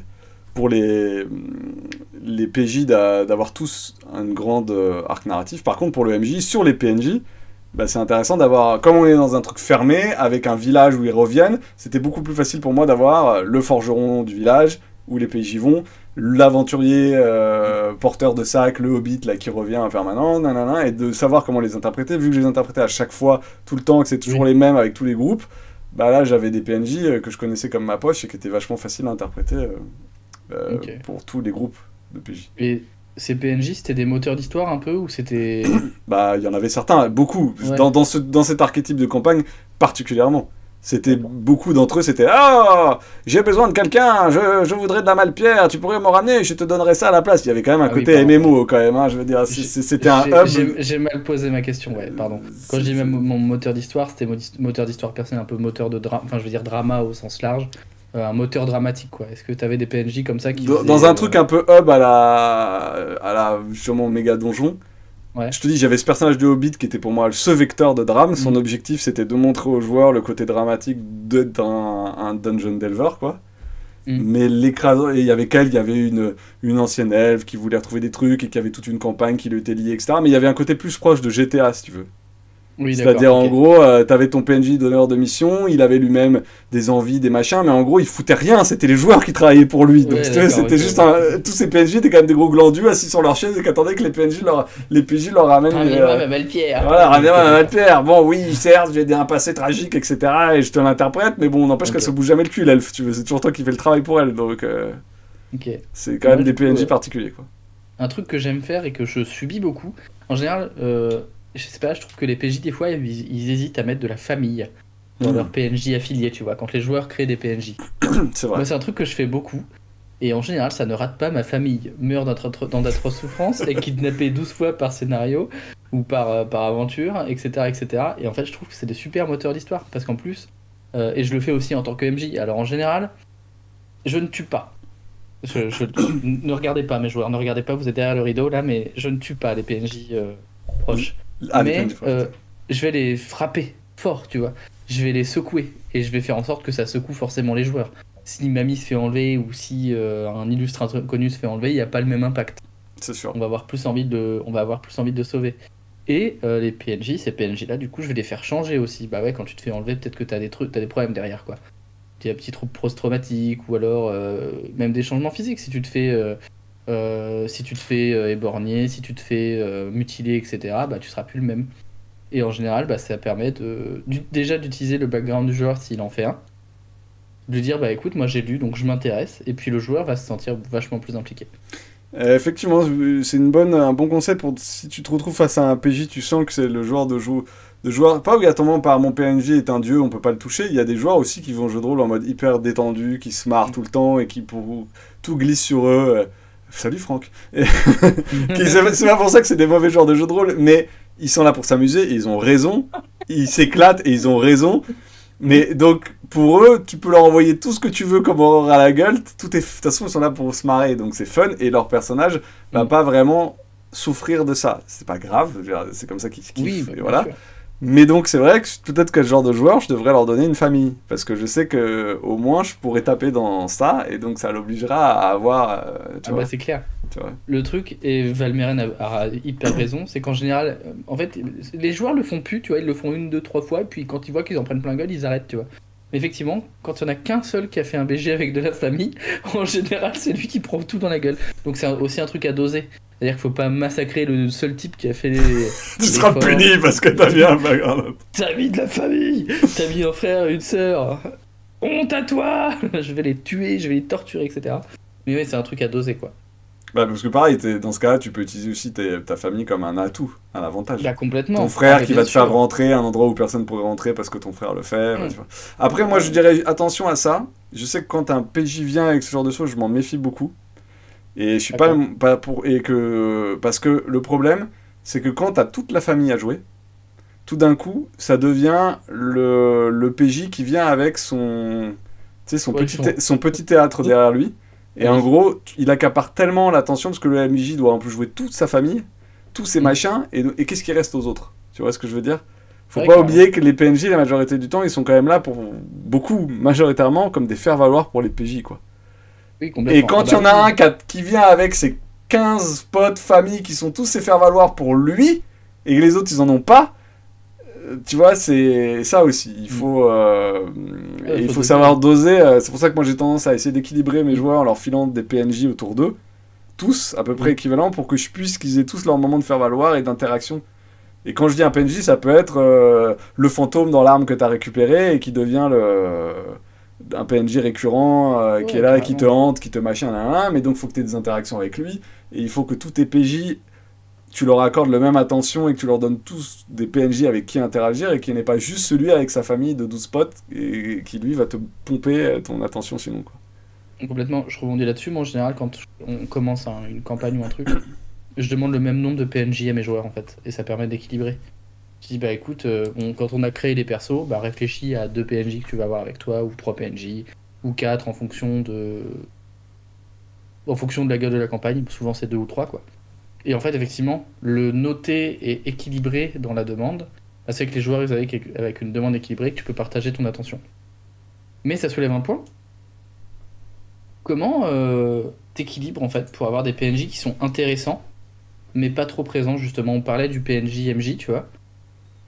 Speaker 1: PJ d'avoir tous une grande arc narratif. Par contre, pour le MJ, sur les PNJ, bah, c'est intéressant d'avoir, comme on est dans un truc fermé, avec un village où ils reviennent, c'était beaucoup plus facile pour moi d'avoir le forgeron du village, où les PJ vont, l'aventurier porteur de sac, le hobbit là, qui revient en permanence, nanana, et de savoir comment les interpréter. Vu que je les interprétais à chaque fois, tout le temps, que c'est toujours
Speaker 2: Oui.
Speaker 1: les mêmes avec tous les groupes, bah là j'avais des PNJ que je connaissais comme ma poche et qui étaient vachement faciles à interpréter
Speaker 2: Ok.
Speaker 1: pour tous les groupes de PJ.
Speaker 2: Et ces PNJ, c'était des moteurs d'histoire un peu, ou c'était...
Speaker 1: Bah, il y en avait certains, beaucoup,
Speaker 2: Ouais.
Speaker 1: dans cet archétype de campagne particulièrement. C'était
Speaker 2: D'accord.
Speaker 1: beaucoup d'entre eux, c'était ah, j'ai besoin de quelqu'un, je voudrais de la malpierre, tu pourrais m'en ramener, je te donnerai ça à la place. Il y avait quand même un
Speaker 2: Ah oui,
Speaker 1: côté
Speaker 2: pardon.
Speaker 1: MMO quand même, hein, je veux dire, c'était un hub.
Speaker 2: J'ai mal posé ma question, ouais, pardon. Quand je dis même mon moteur d'histoire, c'était moteur d'histoire personnel, un peu moteur de drame, enfin je veux dire drama au sens large, un moteur dramatique quoi. Est-ce que t'avais des PNJ comme ça qui
Speaker 1: Dans
Speaker 2: faisaient,
Speaker 1: un truc un peu hub à la justement méga donjon.
Speaker 2: Ouais.
Speaker 1: Je te dis, j'avais ce personnage de Hobbit qui était pour moi ce vecteur de drame. Son objectif, c'était de montrer aux joueurs le côté dramatique d'être un dungeon delver, quoi. Mais l'écrasant, et avec elle, il y avait une ancienne elfe qui voulait retrouver des trucs et qui avait toute une campagne qui lui était liée, etc. Mais il y avait un côté plus proche de GTA, si tu veux.
Speaker 2: Oui,
Speaker 1: C'est-à-dire,
Speaker 2: d'accord,
Speaker 1: en
Speaker 2: ok.
Speaker 1: gros, t'avais ton PNJ donneur de mission, il avait lui-même des envies, des machins, mais en gros, il foutait rien, c'était les joueurs qui travaillaient pour lui. Donc,
Speaker 2: Ouais,
Speaker 1: si tu veux,
Speaker 2: d'accord,
Speaker 1: c'était
Speaker 2: ok.
Speaker 1: juste tous ces PNJ étaient quand même des gros glandus assis sur leur chaise et qui attendaient que les PJ leur ramènent.
Speaker 2: Ramène-moi ma belle pierre.
Speaker 1: Voilà, ramène-moi ma Valpierre. Bon, oui, certes, j'ai un passé tragique, etc. Et je te l'interprète, mais bon, n'empêche
Speaker 2: Ok.
Speaker 1: qu'elle se bouge jamais le cul, l'elfe, tu veux. C'est toujours toi qui fais le travail pour elle, donc
Speaker 2: Ok.
Speaker 1: c'est quand
Speaker 2: Moi,
Speaker 1: même des
Speaker 2: du coup,
Speaker 1: PNJ particuliers, quoi.
Speaker 2: un truc que j'aime faire et que je subis beaucoup, en général, je sais pas, je trouve que les PJ des fois ils hésitent à mettre de la famille dans leur PNJ affilié, tu vois, quand les joueurs créent des PNJ.
Speaker 1: C'est vrai.
Speaker 2: Moi, c'est un truc que je fais beaucoup. Et en général, ça ne rate pas. Ma famille meurt dans d'atroces souffrances, est kidnappée 12 fois par scénario ou par aventure, etc., etc. Et en fait, je trouve que c'est des super moteurs d'histoire. Parce qu'en plus, et je le fais aussi en tant que MJ. Alors en général, je ne tue pas. Ne regardez pas mes joueurs, ne regardez pas, vous êtes derrière le rideau là, mais je ne tue pas les PNJ proches.
Speaker 1: Ah, les
Speaker 2: Mais
Speaker 1: PNJ proches.
Speaker 2: je vais les frapper fort, tu vois. Je vais les secouer et je vais faire en sorte que ça secoue forcément les joueurs. Si Mamie se fait enlever ou si un illustre inconnu se fait enlever, il n'y a pas le même impact.
Speaker 1: C'est sûr.
Speaker 2: On va avoir plus envie de sauver. Et les PNJ, ces PNJ là, du coup, je vais les faire changer aussi. Bah ouais, quand tu te fais enlever, peut-être que t'as des trucs, t'as des problèmes derrière, quoi. T'as un petit trouble post-traumatique ou alors même des changements physiques. Si tu te fais éborgner, si tu te fais mutiler, etc., bah tu seras plus le même. Et en général, bah, ça permet déjà d'utiliser le background du joueur s'il en fait un. De lui dire, bah écoute, moi j'ai lu, donc je m'intéresse. Et puis le joueur va se sentir vachement plus impliqué.
Speaker 1: Effectivement, c'est un bon conseil pour si tu te retrouves face à un PJ, tu sens que c'est le joueur de joueur. Pas obligatoirement par mon PNJ est un dieu, on peut pas le toucher. Il y a des joueurs aussi qui vont au jeu de rôle en mode hyper détendu, qui se marrent tout le temps et qui tout glisse sur eux. Salut Franck. C'est pas pour ça que c'est des mauvais joueurs de jeu de rôle, mais ils sont là pour s'amuser et ils ont raison. Ils s'éclatent et ils ont raison. Mais donc, pour eux, tu peux leur envoyer tout ce que tu veux comme horreur à la gueule. De toute façon, ils sont là pour se marrer, donc c'est fun. Et leur personnage va pas vraiment souffrir de ça. C'est pas grave, c'est comme ça qu'ils kiffent.
Speaker 2: Oui, bah,
Speaker 1: et voilà.
Speaker 2: sûr.
Speaker 1: Mais donc, c'est vrai que peut-être que ce genre de joueur, je devrais leur donner une famille. Parce que je sais que au moins, je pourrais taper dans ça. Et donc, ça l'obligera à avoir. Tu vois,
Speaker 2: Bah c'est clair.
Speaker 1: tu vois.
Speaker 2: Le truc, et Valmeren a hyper raison, c'est qu'en général, en fait, les joueurs le font plus, tu vois, ils le font une, deux, trois fois, et puis quand ils voient qu'ils en prennent plein gueule, ils arrêtent, tu vois. Mais effectivement, quand il n'y en a qu'un seul qui a fait un BG avec de la famille, en général, c'est lui qui prend tout dans la gueule. Donc c'est aussi un truc à doser. C'est-à-dire qu'il faut pas massacrer le seul type qui a fait
Speaker 1: Tu seras
Speaker 2: l'effort.
Speaker 1: puni parce que t'as bien un background.
Speaker 2: T'as mis de la famille. T'as mis un frère, une sœur. honte à toi, je vais les tuer, je vais les torturer, etc. Mais ouais, c'est un truc à doser, quoi.
Speaker 1: Bah, parce que pareil, dans ce cas-là, tu peux utiliser aussi ta famille comme un atout, un avantage.
Speaker 2: Bah
Speaker 1: Ton
Speaker 2: complètement. Ah
Speaker 1: frère
Speaker 2: mais
Speaker 1: qui
Speaker 2: bien
Speaker 1: va te faire
Speaker 2: sûr.
Speaker 1: rentrer à un endroit où personne ne pourrait rentrer parce que ton frère le fait. Bah,
Speaker 2: Hmm.
Speaker 1: tu vois. Après, moi, je dirais attention à ça. Je sais que quand un PJ vient avec ce genre de choses, je m'en méfie beaucoup. Et je suis
Speaker 2: D'accord.
Speaker 1: pas pour. Et que. Parce que le problème, c'est que quand t'as toute la famille à jouer, tout d'un coup, ça devient le PJ qui vient avec tu sais,
Speaker 2: Ouais, ils sont...
Speaker 1: son petit théâtre derrière lui. Et en
Speaker 2: Oui.
Speaker 1: gros, il accapare tellement l'attention parce que le MJ doit en plus jouer toute sa famille, tous ses
Speaker 2: Hmm.
Speaker 1: machins, et qu'est-ce qui reste aux autres? Tu vois ce que je veux dire? Faut
Speaker 2: Ouais,
Speaker 1: pas
Speaker 2: carrément.
Speaker 1: oublier que les PNJ, la majorité du temps, ils sont quand même là pour beaucoup, majoritairement, comme des faire-valoir pour les PJ, quoi.
Speaker 2: Oui,
Speaker 1: Et
Speaker 2: complètement. Ah
Speaker 1: quand il y
Speaker 2: bah
Speaker 1: en a
Speaker 2: oui.
Speaker 1: un qui vient avec ses 15 potes, familles, qui sont tous ses faire-valoir pour lui, et que les autres, ils en ont pas, tu vois, c'est ça aussi.
Speaker 2: Hmm. Ouais,
Speaker 1: Il
Speaker 2: faut
Speaker 1: faut
Speaker 2: doser,
Speaker 1: savoir
Speaker 2: hein.
Speaker 1: doser. C'est pour ça que moi j'ai tendance à essayer d'équilibrer mes
Speaker 2: Hmm.
Speaker 1: joueurs en leur filant des PNJ autour d'eux, tous à peu près
Speaker 2: Oui.
Speaker 1: équivalents, pour que je puisse qu'ils aient tous leur moment de faire valoir et d'interaction. Et quand je dis un PNJ, ça peut être le fantôme dans l'arme que tu as récupéré et qui devient un PNJ récurrent qui est
Speaker 2: Ouais,
Speaker 1: là, qui te
Speaker 2: carrément.
Speaker 1: hante, qui te machin, nan, nan, nan, mais donc il faut que tu aies des interactions avec lui. Et il faut que tous tes PJ tu leur accordes le même attention et que tu leur donnes tous des PNJ avec qui interagir et qu'il n'y ait pas juste celui avec sa famille de 12 potes et qui lui va te pomper ton attention sinon quoi.
Speaker 2: Complètement. Je rebondis là-dessus. Moi, en général, quand on commence une campagne ou un truc, je demande le même nombre de PNJ à mes joueurs, en fait. Et ça permet d'équilibrer. Je dis, bah écoute, quand on a créé les persos, bah réfléchis à 2 PNJ que tu vas avoir avec toi, ou 3 PNJ, ou 4 en fonction de la gueule de la campagne. Souvent, c'est 2 ou 3 quoi. Et en fait, effectivement, le noter et équilibré dans la demande, bah, c'est que les joueurs, ils avaient avec une demande équilibrée, que tu peux partager ton attention. Mais ça soulève un point. Comment t'équilibres, en fait, pour avoir des PNJ qui sont intéressants, mais pas trop présents, justement. On parlait du PNJ MJ, tu vois.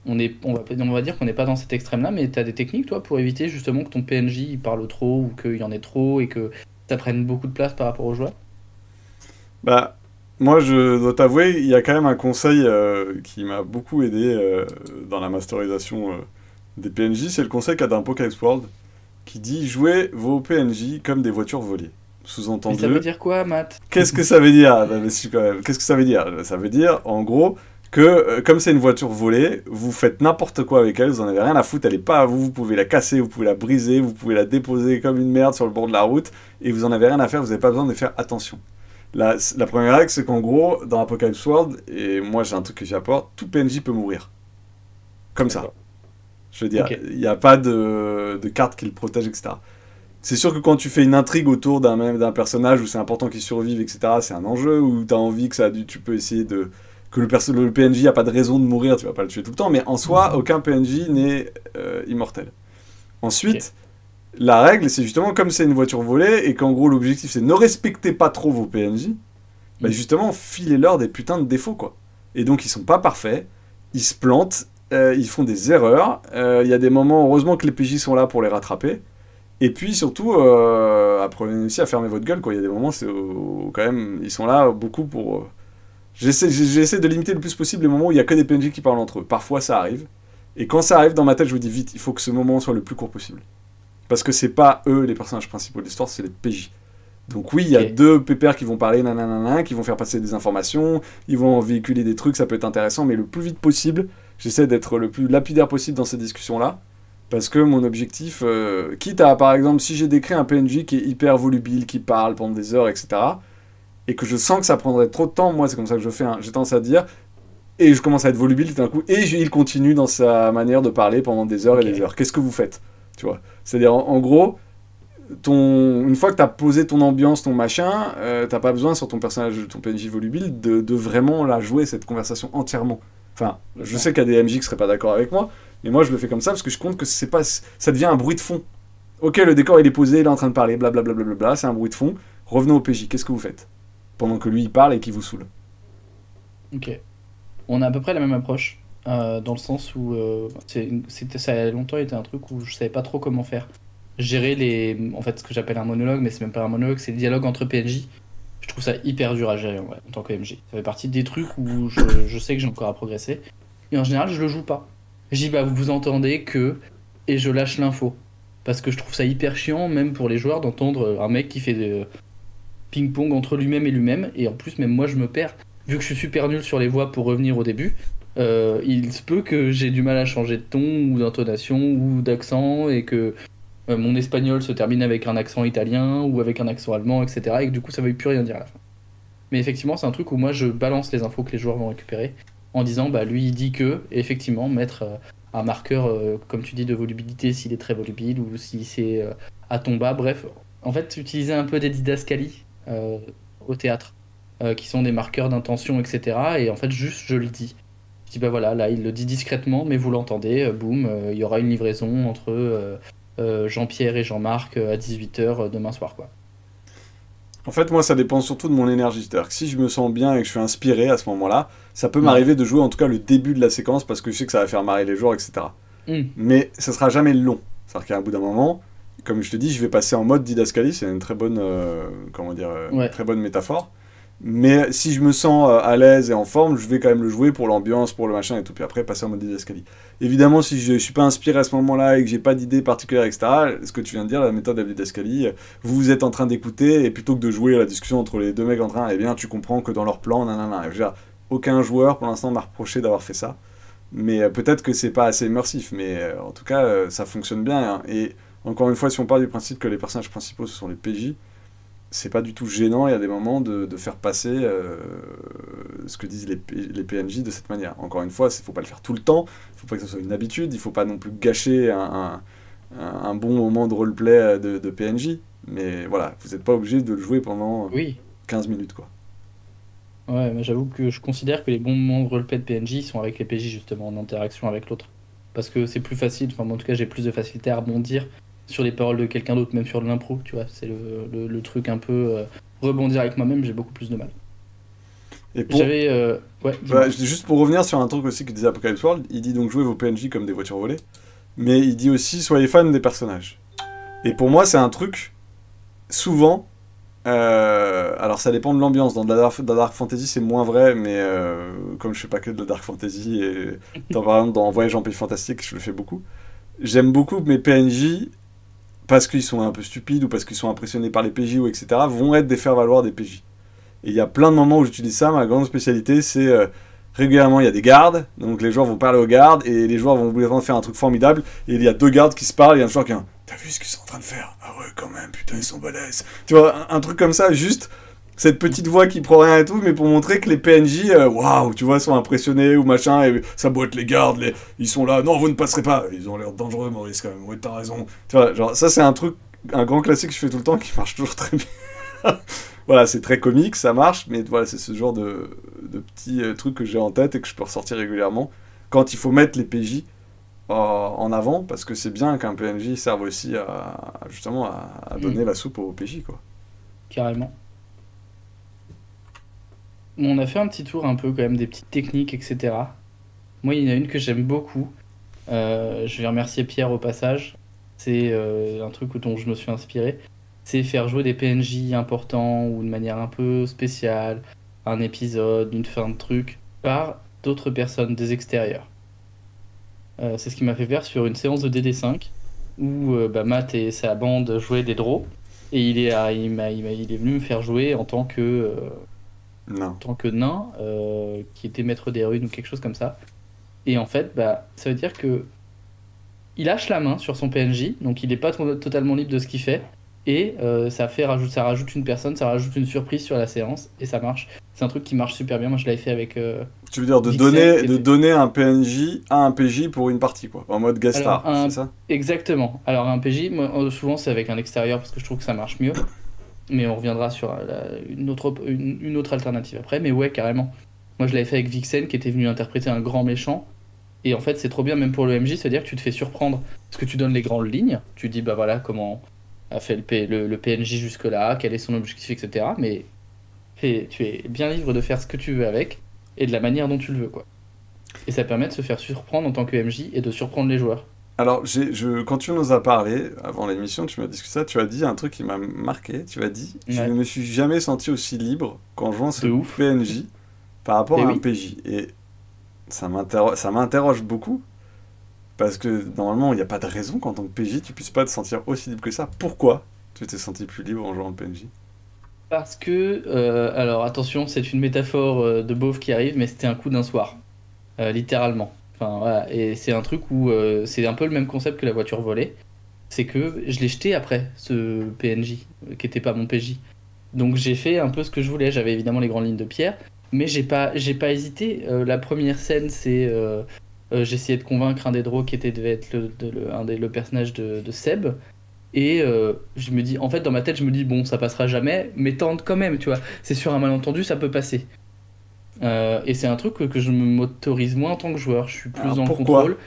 Speaker 2: On va dire qu'on n'est pas dans cet extrême-là, mais tu as des techniques, toi, pour éviter justement que ton PNJ il parle trop ou qu'il y en ait trop et que ça prenne beaucoup de place par rapport aux joueurs?
Speaker 1: Bah moi je dois t'avouer, il y a quand même un conseil qui m'a beaucoup aidé dans la masterisation des PNJ, c'est le conseil qu'a d'un Apocalypse World qui dit jouez vos PNJ comme des voitures volées.
Speaker 2: Mais ça veut
Speaker 1: Sous-entendu,
Speaker 2: dire quoi, Matt?
Speaker 1: qu'est-ce que ça veut dire? Ah, mais si, quand même. Qu'est-ce que ça veut dire? Ça veut dire, en gros, que comme c'est une voiture volée, vous faites n'importe quoi avec elle, vous en avez rien à foutre, elle est pas à vous, vous pouvez la casser, vous pouvez la briser, vous pouvez la déposer comme une merde sur le bord de la route, et vous en avez rien à faire, vous n'avez pas besoin de faire attention. La première règle, c'est qu'en gros, dans Apocalypse World, et moi j'ai un truc que j'apporte, tout PNJ peut mourir. Comme ça.
Speaker 2: D'accord.
Speaker 1: Je veux dire,
Speaker 2: Ok.
Speaker 1: il n'y a pas de carte qui le protège, etc. C'est sûr que quand tu fais une intrigue autour d'un personnage où c'est important qu'il survive, etc., c'est un enjeu, où tu as envie que tu peux essayer que le PNJ a pas de raison de mourir, tu vas pas le tuer tout le temps, mais en soi, aucun PNJ n'est immortel.
Speaker 2: Ok.
Speaker 1: Ensuite, la règle, c'est justement comme c'est une voiture volée, et qu'en gros l'objectif c'est ne respectez pas trop vos PNJ, bah
Speaker 2: Mm.
Speaker 1: justement, filez-leur des putains de défauts, quoi. Et donc ils sont pas parfaits, ils se plantent, ils font des erreurs, il y a des moments, heureusement que les PJ sont là pour les rattraper, et puis surtout, apprenez aussi à fermer votre gueule, quoi. Il y a des moments, quand même, ils sont là beaucoup pour. J'essaie de limiter le plus possible les moments où il y a que des PNJ qui parlent entre eux. Parfois, ça arrive. Et quand ça arrive, dans ma tête, je vous dis vite, il faut que ce moment soit le plus court possible. Parce que c'est pas eux les personnages principaux de l'histoire, c'est les PJ. Donc oui, il y a
Speaker 2: Ok.
Speaker 1: deux pépères qui vont parler, nanana, qui vont faire passer des informations, ils vont véhiculer des trucs, ça peut être intéressant, mais le plus vite possible, j'essaie d'être le plus lapidaire possible dans ces discussions-là. Parce que mon objectif, quitte à, par exemple, si j'ai décrit un PNJ qui est hyper volubile, qui parle pendant des heures, etc., et que je sens que ça prendrait trop de temps, moi c'est comme ça que je fais, hein, j'ai tendance à dire, et je commence à être volubile tout d'un coup, et il continue dans sa manière de parler pendant des heures et des
Speaker 2: Ok.
Speaker 1: heures. Qu'est-ce que vous faites? Tu vois? C'est-à-dire, en gros, une fois que tu as posé ton ambiance, ton machin, t'as pas besoin sur ton personnage, ton PNJ volubile, de vraiment la jouer, cette conversation entièrement. Enfin, je
Speaker 2: D'accord.
Speaker 1: sais qu'il y a des MJ qui seraient pas d'accord avec moi, mais moi je le fais comme ça parce que je compte que c'est pas, ça devient un bruit de fond. Ok, le décor il est posé, il est en train de parler, blablabla, bla, bla, bla, bla, c'est un bruit de fond. Revenez au PJ, qu'est-ce que vous faites? Pendant que lui il parle et qu'il vous saoule.
Speaker 2: Ok. On a à peu près la même approche. Dans le sens où ça a longtemps été un truc où je savais pas trop comment faire. Gérer en fait, ce que j'appelle un monologue, mais c'est même pas un monologue, c'est le dialogue entre PNJ. Je trouve ça hyper dur à gérer en vrai, en tant que MJ. Ça fait partie des trucs où je sais que j'ai encore à progresser. Et en général, je le joue pas. Je dis, bah, vous entendez que, et je lâche l'info. parce que je trouve ça hyper chiant, même pour les joueurs, d'entendre un mec qui fait de ping-pong entre lui-même et lui-même, et en plus, même moi, je me perds. Vu que je suis super nul sur les voix pour revenir au début, il se peut que j'ai du mal à changer de ton, ou d'intonation, ou d'accent, et que mon espagnol se termine avec un accent italien, ou avec un accent allemand, etc., et que du coup, ça ne veuille plus rien dire à la fin. Mais effectivement, c'est un truc où moi je balance les infos que les joueurs vont récupérer en disant bah lui il dit que, et effectivement, mettre un marqueur, comme tu dis, de volubilité s'il est très volubile ou si c'est à ton bas. Bref, en fait, utiliser un peu des didascalies au théâtre qui sont des marqueurs d'intention, etc. Et en fait, juste je le dis. Je dis bah voilà, là il le dit discrètement, mais vous l'entendez, boum, il y aura une livraison entre Jean-Pierre et Jean-Marc à 18h demain soir, quoi.
Speaker 1: En fait, moi, ça dépend surtout de mon énergie. C'est-à-dire que si je me sens bien et que je suis inspiré à ce moment-là, ça peut
Speaker 2: Ouais.
Speaker 1: m'arriver de jouer en tout cas le début de la séquence parce que je sais que ça va faire marrer les joueurs, etc.
Speaker 2: Hmm.
Speaker 1: Mais ça sera jamais long. C'est-à-dire qu'à un bout d'un moment, comme je te dis, je vais passer en mode didascalie. C'est une très bonne, comment dire,
Speaker 2: Ouais.
Speaker 1: très bonne métaphore. Mais si je me sens à l'aise et en forme, je vais quand même le jouer pour l'ambiance, pour le machin et tout. Puis après, passer en mode didascalie. Évidemment, si je suis pas inspiré à ce moment-là et que j'ai pas d'idée particulière, etc., ce que tu viens de dire, la méthode de la didascalie, vous êtes en train d'écouter et plutôt que de jouer à la discussion entre les deux mecs en train, eh bien, tu comprends que dans leur plan, nanana. Je veux dire, aucun joueur pour l'instant m'a reproché d'avoir fait ça. Mais peut-être que c'est pas assez immersif. Mais en tout cas, ça fonctionne bien. Hein. Et encore une fois, si on part du principe que les personnages principaux ce sont les PJ, c'est pas du tout gênant, il y a des moments de faire passer ce que disent les PNJ de cette manière. Encore une fois, il faut pas le faire tout le temps, il faut pas que ce soit une habitude, il faut pas non plus gâcher un bon moment de roleplay de PNJ, mais voilà, vous n'êtes pas obligé de le jouer pendant
Speaker 2: Oui.
Speaker 1: 15 minutes, quoi.
Speaker 2: Ouais, mais j'avoue que je considère que les bons moments de roleplay de PNJ sont avec les PJ justement, en interaction avec l'autre. Parce que c'est plus facile, enfin moi, en tout cas j'ai plus de facilité à rebondir sur les paroles de quelqu'un d'autre, même sur de l'impro, tu vois. C'est le truc un peu rebondir avec moi-même, j'ai beaucoup plus de mal.
Speaker 1: Et pour,
Speaker 2: J'avais... Ouais, dis-moi.
Speaker 1: juste pour revenir sur un truc aussi que disait Apocalypse World, il dit donc jouer vos PNJ comme des voitures volées, mais il dit aussi soyez fan des personnages. Et pour moi, c'est un truc, souvent, alors ça dépend de l'ambiance. Dans de la Dark Fantasy, c'est moins vrai, mais comme je fais pas que de la Dark Fantasy, et par exemple dans Voyage en Pays Fantastique, je le fais beaucoup. J'aime beaucoup mes PNJ, parce qu'ils sont un peu stupides ou parce qu'ils sont impressionnés par les PJ ou etc., vont être des faire-valoir des PJ. Et il y a plein de moments où j'utilise ça. Ma grande spécialité, c'est régulièrement, il y a des gardes, donc les joueurs vont parler aux gardes, et les joueurs vont vouloir faire un truc formidable, et il y a deux gardes qui se parlent, il y a un joueur qui a t'as vu ce qu'ils sont en train de faire? Ah ouais, quand même, putain, ils sont balèzes. Tu vois, un truc comme ça, juste cette petite voix qui prend rien et tout, mais pour montrer que les PNJ, waouh, tu vois, sont impressionnés ou machin, et ça boite les gardes, ils sont là, non, vous ne passerez pas. Ils ont l'air dangereux, Maurice, quand même, ouais, t'as raison. Tu vois, genre, ça, c'est un truc, un grand classique que je fais tout le temps, qui marche toujours très bien. Voilà, c'est très comique, ça marche, mais voilà, c'est ce genre de petits trucs que j'ai en tête et que je peux ressortir régulièrement quand il faut mettre les PJ en avant, parce que c'est bien qu'un PNJ serve aussi justement à donner la soupe au PJ, quoi.
Speaker 2: Carrément. Bon, on a fait un petit tour un peu quand même des petites techniques, etc. Moi, il y en a une que j'aime beaucoup. Je vais remercier Pierre au passage. C'est un truc dont je me suis inspiré. C'est faire jouer des PNJ importants ou de manière un peu spéciale, un épisode, une fin de truc, par d'autres personnes, des extérieurs. C'est ce qui m'a fait faire sur une séance de DD5 où bah, Matt et sa bande jouaient des draws et il est venu me faire jouer
Speaker 1: Non.
Speaker 2: en tant que nain qui était maître des runes ou quelque chose comme ça. Et en fait, bah, ça veut dire que il lâche la main sur son PNJ, donc il n'est pas totalement libre de ce qu'il fait. Et ça rajoute une personne, ça rajoute une surprise sur la séance, et ça marche. C'est un truc qui marche super bien. Moi, je l'avais fait avec
Speaker 1: Tu veux dire
Speaker 2: Vixen,
Speaker 1: de donner un PNJ à un PJ pour une partie, quoi. En mode guest
Speaker 2: Alors,
Speaker 1: star, c'est ça?
Speaker 2: exactement. Alors, un PJ, moi, souvent, c'est avec un extérieur parce que je trouve que ça marche mieux. Mais on reviendra sur une autre alternative après. Mais ouais, carrément. Moi, je l'avais fait avec Vixen qui était venu interpréter un grand méchant. Et en fait, c'est trop bien, même pour le MJ, c'est-à-dire que tu te fais surprendre. Parce que tu donnes les grandes lignes. Tu dis, bah voilà, comment a fait le PNJ jusque-là, quel est son objectif, etc. Mais tu es bien libre de faire ce que tu veux avec et de la manière dont tu le veux, quoi. Et ça permet de se faire surprendre en tant que MJ et de surprendre les joueurs.
Speaker 1: Alors, quand tu nous as parlé, avant l'émission, tu m'as dit ça, tu as dit un truc qui m'a marqué. Tu as dit, je
Speaker 2: Ouais.
Speaker 1: ne me suis jamais senti aussi libre qu'en jouant ce
Speaker 2: De ouf.
Speaker 1: PNJ par rapport
Speaker 2: Et
Speaker 1: à un
Speaker 2: oui.
Speaker 1: PJ. Et ça m'interroge beaucoup, Parce que normalement, il n'y a pas de raison qu'en tant que PJ, tu puisses pas te sentir aussi libre que ça. Pourquoi tu t'es senti plus libre en jouant en PNJ?
Speaker 2: Parce que, alors attention, c'est une métaphore de beauf qui arrive, mais c'était un coup d'un soir, littéralement. Enfin, voilà. Et c'est un truc où c'est un peu le même concept que la voiture volée. C'est que je l'ai jeté après, ce PNJ, qui était pas mon PJ. Donc j'ai fait un peu ce que je voulais. J'avais évidemment les grandes lignes de pierre, mais j'ai pas hésité. La première scène, c'est j'essayais de convaincre un des draws qui devait être le personnage de Seb. Et je me dis, en fait, dans ma tête, je me dis, bon, ça passera jamais, mais tente quand même, tu vois. C'est sur un malentendu, ça peut passer. Et c'est un truc que je m'autorise moins en tant que joueur. Je suis plus
Speaker 1: Alors
Speaker 2: dans le
Speaker 1: pourquoi?
Speaker 2: contrôle.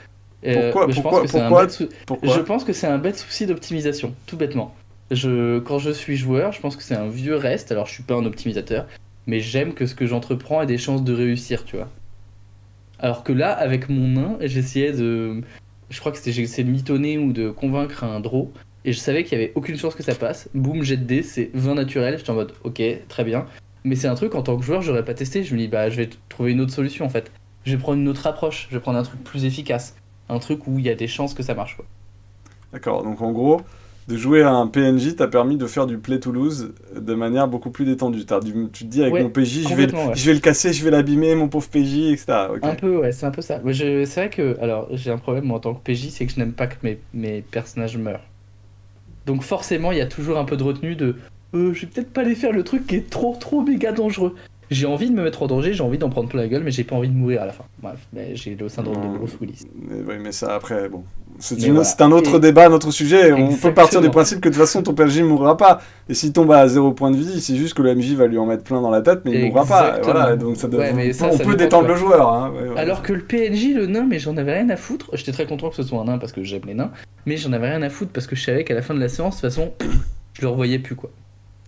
Speaker 2: Mais je pense que c'est un
Speaker 1: Pourquoi?
Speaker 2: je pense que c'est un bête souci d'optimisation, tout bêtement. Quand je suis joueur, je pense que c'est un vieux reste. Alors, je suis pas un optimisateur, mais j'aime que ce que j'entreprends ait des chances de réussir, tu vois. Alors que là, avec mon nain, j'essayais de. Je crois que j'ai essayé de mitonner ou de convaincre un draw. Et je savais qu'il y avait aucune chance que ça passe. Boum, jet de dés, c'est 20 naturel. J'étais en mode, ok, très bien. Mais c'est un truc, en tant que joueur, j'aurais pas testé. Je me dis, bah, je vais trouver une autre solution en fait. Je vais prendre une autre approche. Je vais prendre un truc plus efficace. Un truc où il y a des chances que ça marche, quoi.
Speaker 1: D'accord, donc en gros, de jouer à un PNJ t'a permis de faire du play to lose de manière beaucoup plus détendue. Tu te dis avec mon
Speaker 2: Ouais,
Speaker 1: PJ,
Speaker 2: complètement, ouais.
Speaker 1: je vais le casser, je vais l'abîmer, mon pauvre PJ, etc. Ok.
Speaker 2: Un peu, ouais, c'est un peu ça. C'est vrai que, alors, j'ai un problème moi, en tant que PJ, c'est que je n'aime pas que mes personnages meurent. Donc forcément, il y a toujours un peu de retenue de je vais peut-être pas aller faire le truc qui est trop méga dangereux. J'ai envie de me mettre en danger, j'ai envie d'en prendre plein la gueule, mais j'ai pas envie de mourir à la fin. Bref, mais j'ai le syndrome de Bruce Willis.
Speaker 1: Mais ça après, bon.
Speaker 2: Mais voilà.
Speaker 1: C'est un autre débat, un autre sujet. On peut partir du
Speaker 2: Exactement.
Speaker 1: principe que de toute façon ton PNJ ne mourra pas. Et s'il tombe à 0 point de vie, c'est juste que le MJ va lui en mettre plein dans la tête, mais il ne mourra pas. Et
Speaker 2: Exactement.
Speaker 1: voilà, donc
Speaker 2: Ouais, mais ça
Speaker 1: on
Speaker 2: dépend,
Speaker 1: peut
Speaker 2: tu
Speaker 1: détendre
Speaker 2: vois.
Speaker 1: le joueur. Hein. Ouais, ouais.
Speaker 2: Alors que le PNJ, le nain, mais j'en avais rien à foutre. J'étais très content que ce soit un nain parce que j'aime les nains, mais j'en avais rien à foutre parce que je savais qu'à la fin de la séance, de toute façon, je le revoyais plus, quoi.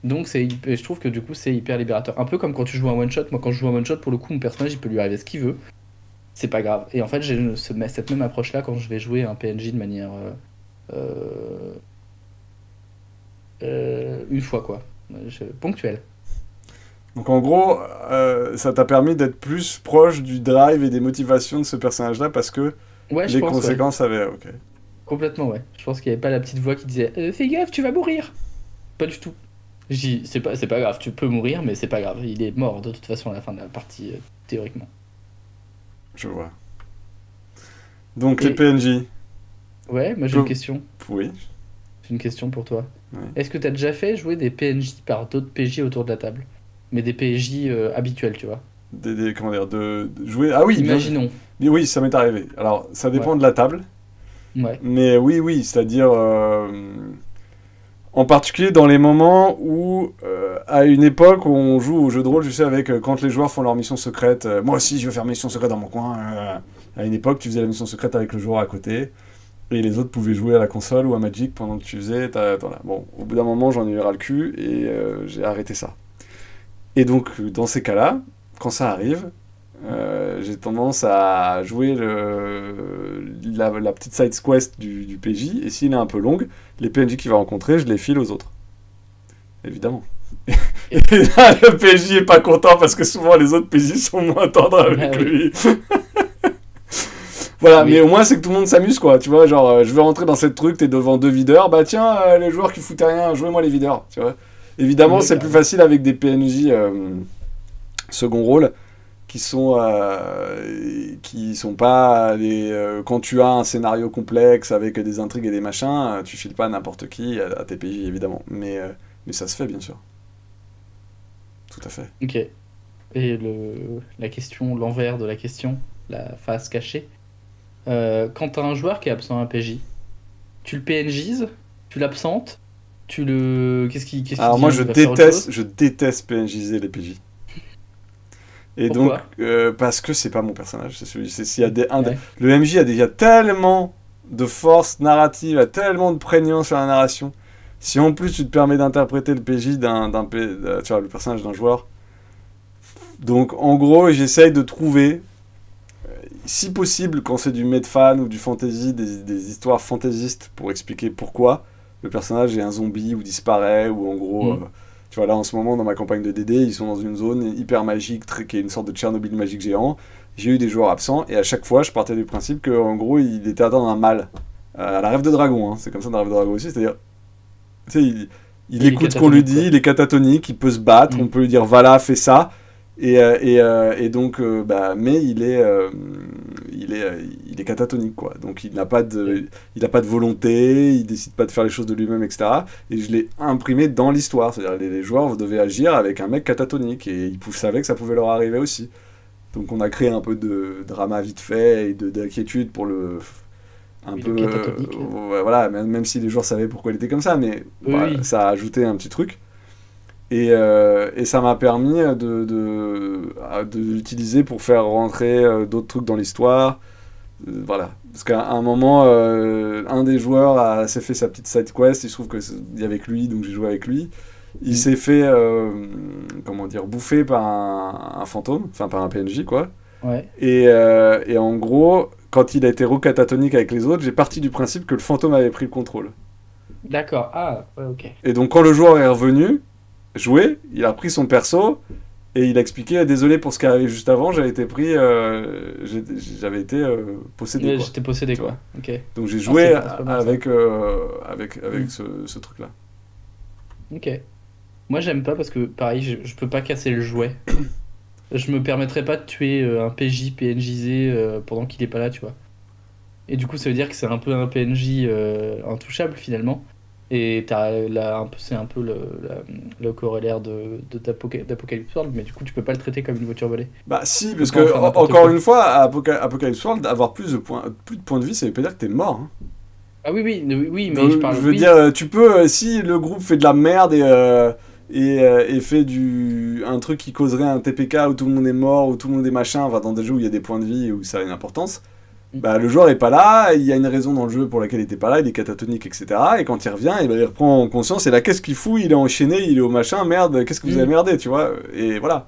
Speaker 2: Donc je trouve que du coup c'est hyper libérateur. Un peu comme quand tu joues un one shot. Moi quand je joue un one shot, pour le coup mon personnage il peut lui arriver ce qu'il veut. C'est pas grave. Et en fait j'ai cette même approche là quand je vais jouer un PNJ de manière une fois quoi. Ponctuel.
Speaker 1: Donc en gros, ça t'a permis d'être plus proche du drive et des motivations de ce personnage-là parce que
Speaker 2: Ouais, je
Speaker 1: les
Speaker 2: pense, ouais.
Speaker 1: conséquences avaient. Ok.
Speaker 2: Complètement, ouais. Je pense qu'il n'y avait pas la petite voix qui disait fais gaffe, tu vas mourir. Pas du tout. Je dis c'est pas grave, tu peux mourir, mais c'est pas grave. Il est mort de toute façon à la fin de la partie, théoriquement.
Speaker 1: Je vois. Donc
Speaker 2: Et
Speaker 1: les PNJ.
Speaker 2: ouais, moi j'ai
Speaker 1: Peu-
Speaker 2: une question.
Speaker 1: Oui.
Speaker 2: J'ai une question pour toi.
Speaker 1: Ouais.
Speaker 2: Est-ce que t'as déjà fait jouer des PNJ par d'autres PJ autour de la table? Mais des PJ habituels, tu vois.
Speaker 1: Comment dire, de jouer. Ah oui, bien.
Speaker 2: Imaginons.
Speaker 1: Oui, ça m'est arrivé. Alors, ça dépend
Speaker 2: Ouais.
Speaker 1: de la table.
Speaker 2: Ouais.
Speaker 1: Mais oui, c'est-à-dire. En particulier dans les moments où, à une époque où on joue au jeu de rôle, tu sais, avec quand les joueurs font leur mission secrète. Moi aussi, je veux faire ma mission secrète dans mon coin. À une époque, tu faisais la mission secrète avec le joueur à côté. Et les autres pouvaient jouer à la console ou à Magic pendant que tu faisais. Voilà. Bon, au bout d'un moment, j'en ai eu ras le cul et j'ai arrêté ça. Et donc, dans ces cas-là, quand ça arrive, j'ai tendance à jouer la petite side quest du PJ, et s'il est un peu longue, les PNJ qu'il va rencontrer, je les file aux autres. Évidemment. Et là, le PJ est pas content parce que souvent les autres PJ sont moins tendres avec
Speaker 2: Ah oui.
Speaker 1: lui. Voilà,
Speaker 2: Oui.
Speaker 1: mais au moins c'est que tout le monde s'amuse, quoi. Tu vois, genre, je vais rentrer dans cette truc, t'es devant deux videurs, bah tiens, les joueurs qui foutaient rien, jouez-moi les videurs, tu vois. Évidemment,
Speaker 2: Oui,
Speaker 1: c'est plus
Speaker 2: carrément.
Speaker 1: facile avec des PNJ second rôle qui sont pas des quand tu as un scénario complexe avec des intrigues et des machins, tu files pas n'importe qui à tes PJ évidemment, mais ça se fait bien sûr. Tout à fait.
Speaker 2: Ok. Et la question, l'envers de la question, la face cachée. Quand t'as un joueur qui est absent à un PJ, tu le PNJises, tu l'absentes, qu'est-ce qu'il
Speaker 1: Alors moi
Speaker 2: devient? Il va faire autre chose?
Speaker 1: je déteste PNJiser les PJ. Et donc
Speaker 2: Pourquoi?
Speaker 1: parce que c'est pas mon personnage, c'est celui s'il y a
Speaker 2: Ouais.
Speaker 1: le MJ a déjà tellement de force narrative, a tellement de prégnance sur la narration. Si en plus tu te permets d'interpréter le PJ tu vois, le personnage d'un joueur. Donc en gros, j'essaye de trouver, si possible, quand c'est du medfan ou du fantasy, des histoires fantaisistes pour expliquer pourquoi le personnage est un zombie ou disparaît, ou en gros,
Speaker 2: Mm.
Speaker 1: Tu vois, là, en ce moment, dans ma campagne de DD, ils sont dans une zone hyper magique, qui est une sorte de Tchernobyl magique géant. J'ai eu des joueurs absents, et à chaque fois, je partais du principe qu'en gros, il était atteint d'un mal. À la Rêve de Dragon, hein. C'est comme ça dans la Rêve de Dragon aussi, c'est-à-dire, tu sais, il
Speaker 2: Il est
Speaker 1: écoute ce qu'on lui
Speaker 2: catatonique,
Speaker 1: dit,
Speaker 2: quoi.
Speaker 1: il est catatonique, il peut se battre, on peut lui dire, voilà, fais ça. Et donc, mais il est catatonique, quoi. Donc il n'a pas de volonté, il décide pas de faire les choses de lui-même, etc. Et je l'ai imprimé dans l'histoire, c'est-à-dire les joueurs devaient agir avec un mec catatonique et ils savaient que ça pouvait leur arriver aussi. Donc on a créé un peu de drama vite fait et d'inquiétude pour un
Speaker 2: Oui,
Speaker 1: peu,
Speaker 2: le catatonique.
Speaker 1: voilà, même si les joueurs savaient pourquoi il était comme ça, mais
Speaker 2: Oui,
Speaker 1: voilà,
Speaker 2: oui.
Speaker 1: ça a ajouté un petit truc. Et ça m'a permis de l'utiliser pour faire rentrer d'autres trucs dans l'histoire. Voilà. Parce qu'à un moment, un des joueurs s'est fait sa petite side quest. Il se trouve qu'il y avait que lui, donc j'ai joué avec lui. Il s'est fait, comment dire, bouffer par un fantôme, enfin par un PNJ, quoi.
Speaker 2: Ouais.
Speaker 1: Et en gros, quand il a été recatatonique avec les autres, j'ai parti du principe que le fantôme avait pris le contrôle.
Speaker 2: D'accord. Ah, ouais, ok.
Speaker 1: Et donc quand le joueur est revenu jouer, il a pris son perso et il a expliqué désolé pour ce qui est arrivé juste avant, j'avais été pris, j'avais été possédé,
Speaker 2: Ouais,
Speaker 1: quoi.
Speaker 2: j'étais possédé,
Speaker 1: Tu vois.
Speaker 2: quoi. Ok.
Speaker 1: Donc j'ai
Speaker 2: Ah,
Speaker 1: joué
Speaker 2: c'est pas mal, ça.
Speaker 1: avec
Speaker 2: Mm.
Speaker 1: ce truc-là.
Speaker 2: Ok. Moi, j'aime pas parce que, pareil, je peux pas casser le jouet. Je me permettrais pas de tuer un PJ PNJisé pendant qu'il est pas là, tu vois. Et du coup, ça veut dire que c'est un peu un PNJ intouchable finalement. Et c'est un peu le corollaire d'Apocalypse World, mais du coup, tu peux pas le traiter comme une voiture volée.
Speaker 1: Bah si,
Speaker 2: Tu peux
Speaker 1: parce
Speaker 2: pas en
Speaker 1: que
Speaker 2: faire n'importe
Speaker 1: encore
Speaker 2: quoi.
Speaker 1: une fois, à Apocalypse World, avoir plus de points de vie, ça veut pas dire que t'es mort, hein.
Speaker 2: Ah oui, oui, oui, oui, mais je
Speaker 1: Donc, je
Speaker 2: parle,
Speaker 1: veux
Speaker 2: oui,
Speaker 1: dire, tu peux, si le groupe fait de la merde et fait un truc qui causerait un TPK où tout le monde est mort, où tout le monde est machin, enfin dans des jeux où il y a des points de vie, où ça a une importance, bah le joueur est pas là, il y a une raison dans le jeu pour laquelle il était pas là, il est catatonique, etc. Et quand il revient, il reprend conscience, et là qu'est-ce qu'il fout, il est enchaîné, il est au machin, merde, qu'est-ce que vous avez
Speaker 2: Mm.
Speaker 1: merdé, tu vois, et voilà.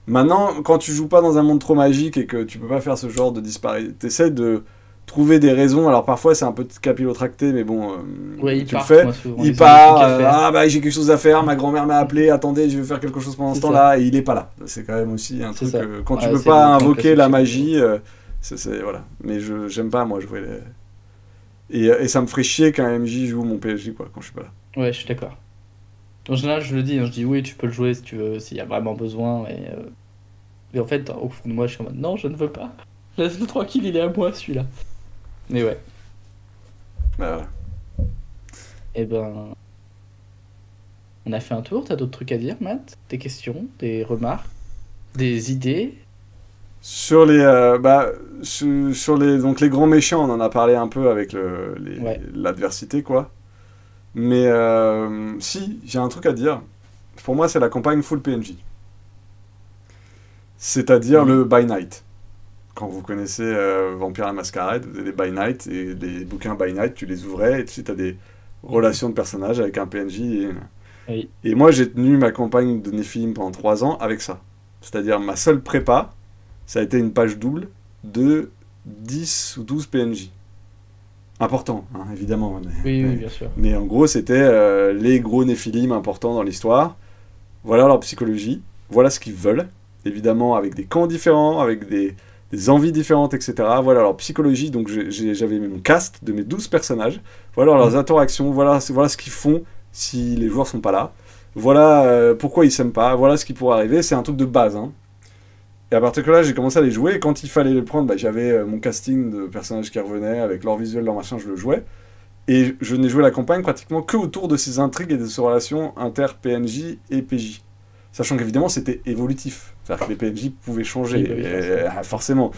Speaker 1: Maintenant, quand tu joues pas dans un monde trop magique et que tu peux pas faire ce genre de disparition, t'essaies de trouver des raisons. Alors parfois c'est un peu capillotracté, mais bon,
Speaker 2: Ouais, ils
Speaker 1: tu le
Speaker 2: partent,
Speaker 1: fais.
Speaker 2: moi, souvent,
Speaker 1: Il
Speaker 2: ils ont des trucs
Speaker 1: part,
Speaker 2: à faire.
Speaker 1: ah bah j'ai quelque chose à faire, ma grand-mère m'a appelé, attendez, je vais faire quelque chose pendant ce
Speaker 2: C'est ça,
Speaker 1: temps-là, et il est pas là. C'est quand même aussi un
Speaker 2: c'est
Speaker 1: truc,
Speaker 2: ça.
Speaker 1: quand tu
Speaker 2: Ouais,
Speaker 1: peux
Speaker 2: c'est
Speaker 1: pas
Speaker 2: le point
Speaker 1: invoquer
Speaker 2: classique
Speaker 1: la
Speaker 2: chez les
Speaker 1: magie, voilà. Mais j'aime pas moi jouer et ça me ferait chier qu'un MJ joue mon PSG, quoi, quand je suis pas là.
Speaker 2: Ouais, je suis d'accord. En général, je le dis, hein, je dis oui, tu peux le jouer si tu veux, s'il y a vraiment besoin. Mais en fait, au fond de moi, je suis en mode non, je ne veux pas. Laisse-le tranquille, il est à moi celui-là. Mais ouais,
Speaker 1: Bah, voilà.
Speaker 2: et ben, on a fait un tour. T'as d'autres trucs à dire, Matt? Des questions, des remarques, des idées?
Speaker 1: Sur sur donc les grands méchants, on en a parlé un peu avec
Speaker 2: Ouais.
Speaker 1: l'adversité, quoi. Mais si, j'ai un truc à dire. Pour moi, c'est la campagne full PNJ. C'est-à-dire
Speaker 2: Oui.
Speaker 1: le By Night. Quand vous connaissez Vampire la Masquerade, vous avez des By Night, et les bouquins By Night, tu les ouvrais, et tu as des relations de personnages avec un PNJ.
Speaker 2: Oui.
Speaker 1: Et moi, j'ai tenu ma campagne de Nephilim pendant 3 ans avec ça. C'est-à-dire, ma seule prépa, ça a été une page double de 10 ou 12 PNJ. Important, hein, évidemment.
Speaker 2: Oui, oui, bien sûr.
Speaker 1: Mais en gros, c'était les gros Néphilim importants dans l'histoire. Voilà leur psychologie, voilà ce qu'ils veulent. Évidemment, avec des camps différents, avec des envies différentes, etc. Voilà leur psychologie. Donc j'avais mon cast de mes 12 personnages. Voilà leurs interactions, voilà ce qu'ils font si les joueurs sont pas là. Voilà pourquoi ils s'aiment pas, voilà ce qui pourrait arriver. C'est un truc de base, hein. Et à partir de là, j'ai commencé à les jouer. Et quand il fallait les prendre, j'avais mon casting de personnages qui revenaient, avec leur visuel, leur machin, je le jouais. Et je n'ai joué la campagne pratiquement que autour de ces intrigues et de ces relations inter-PNJ et PJ. Sachant qu'évidemment, c'était évolutif. C'est-à-dire que les PNJ pouvaient changer,
Speaker 2: Oui, bah oui, forcément.
Speaker 1: forcément.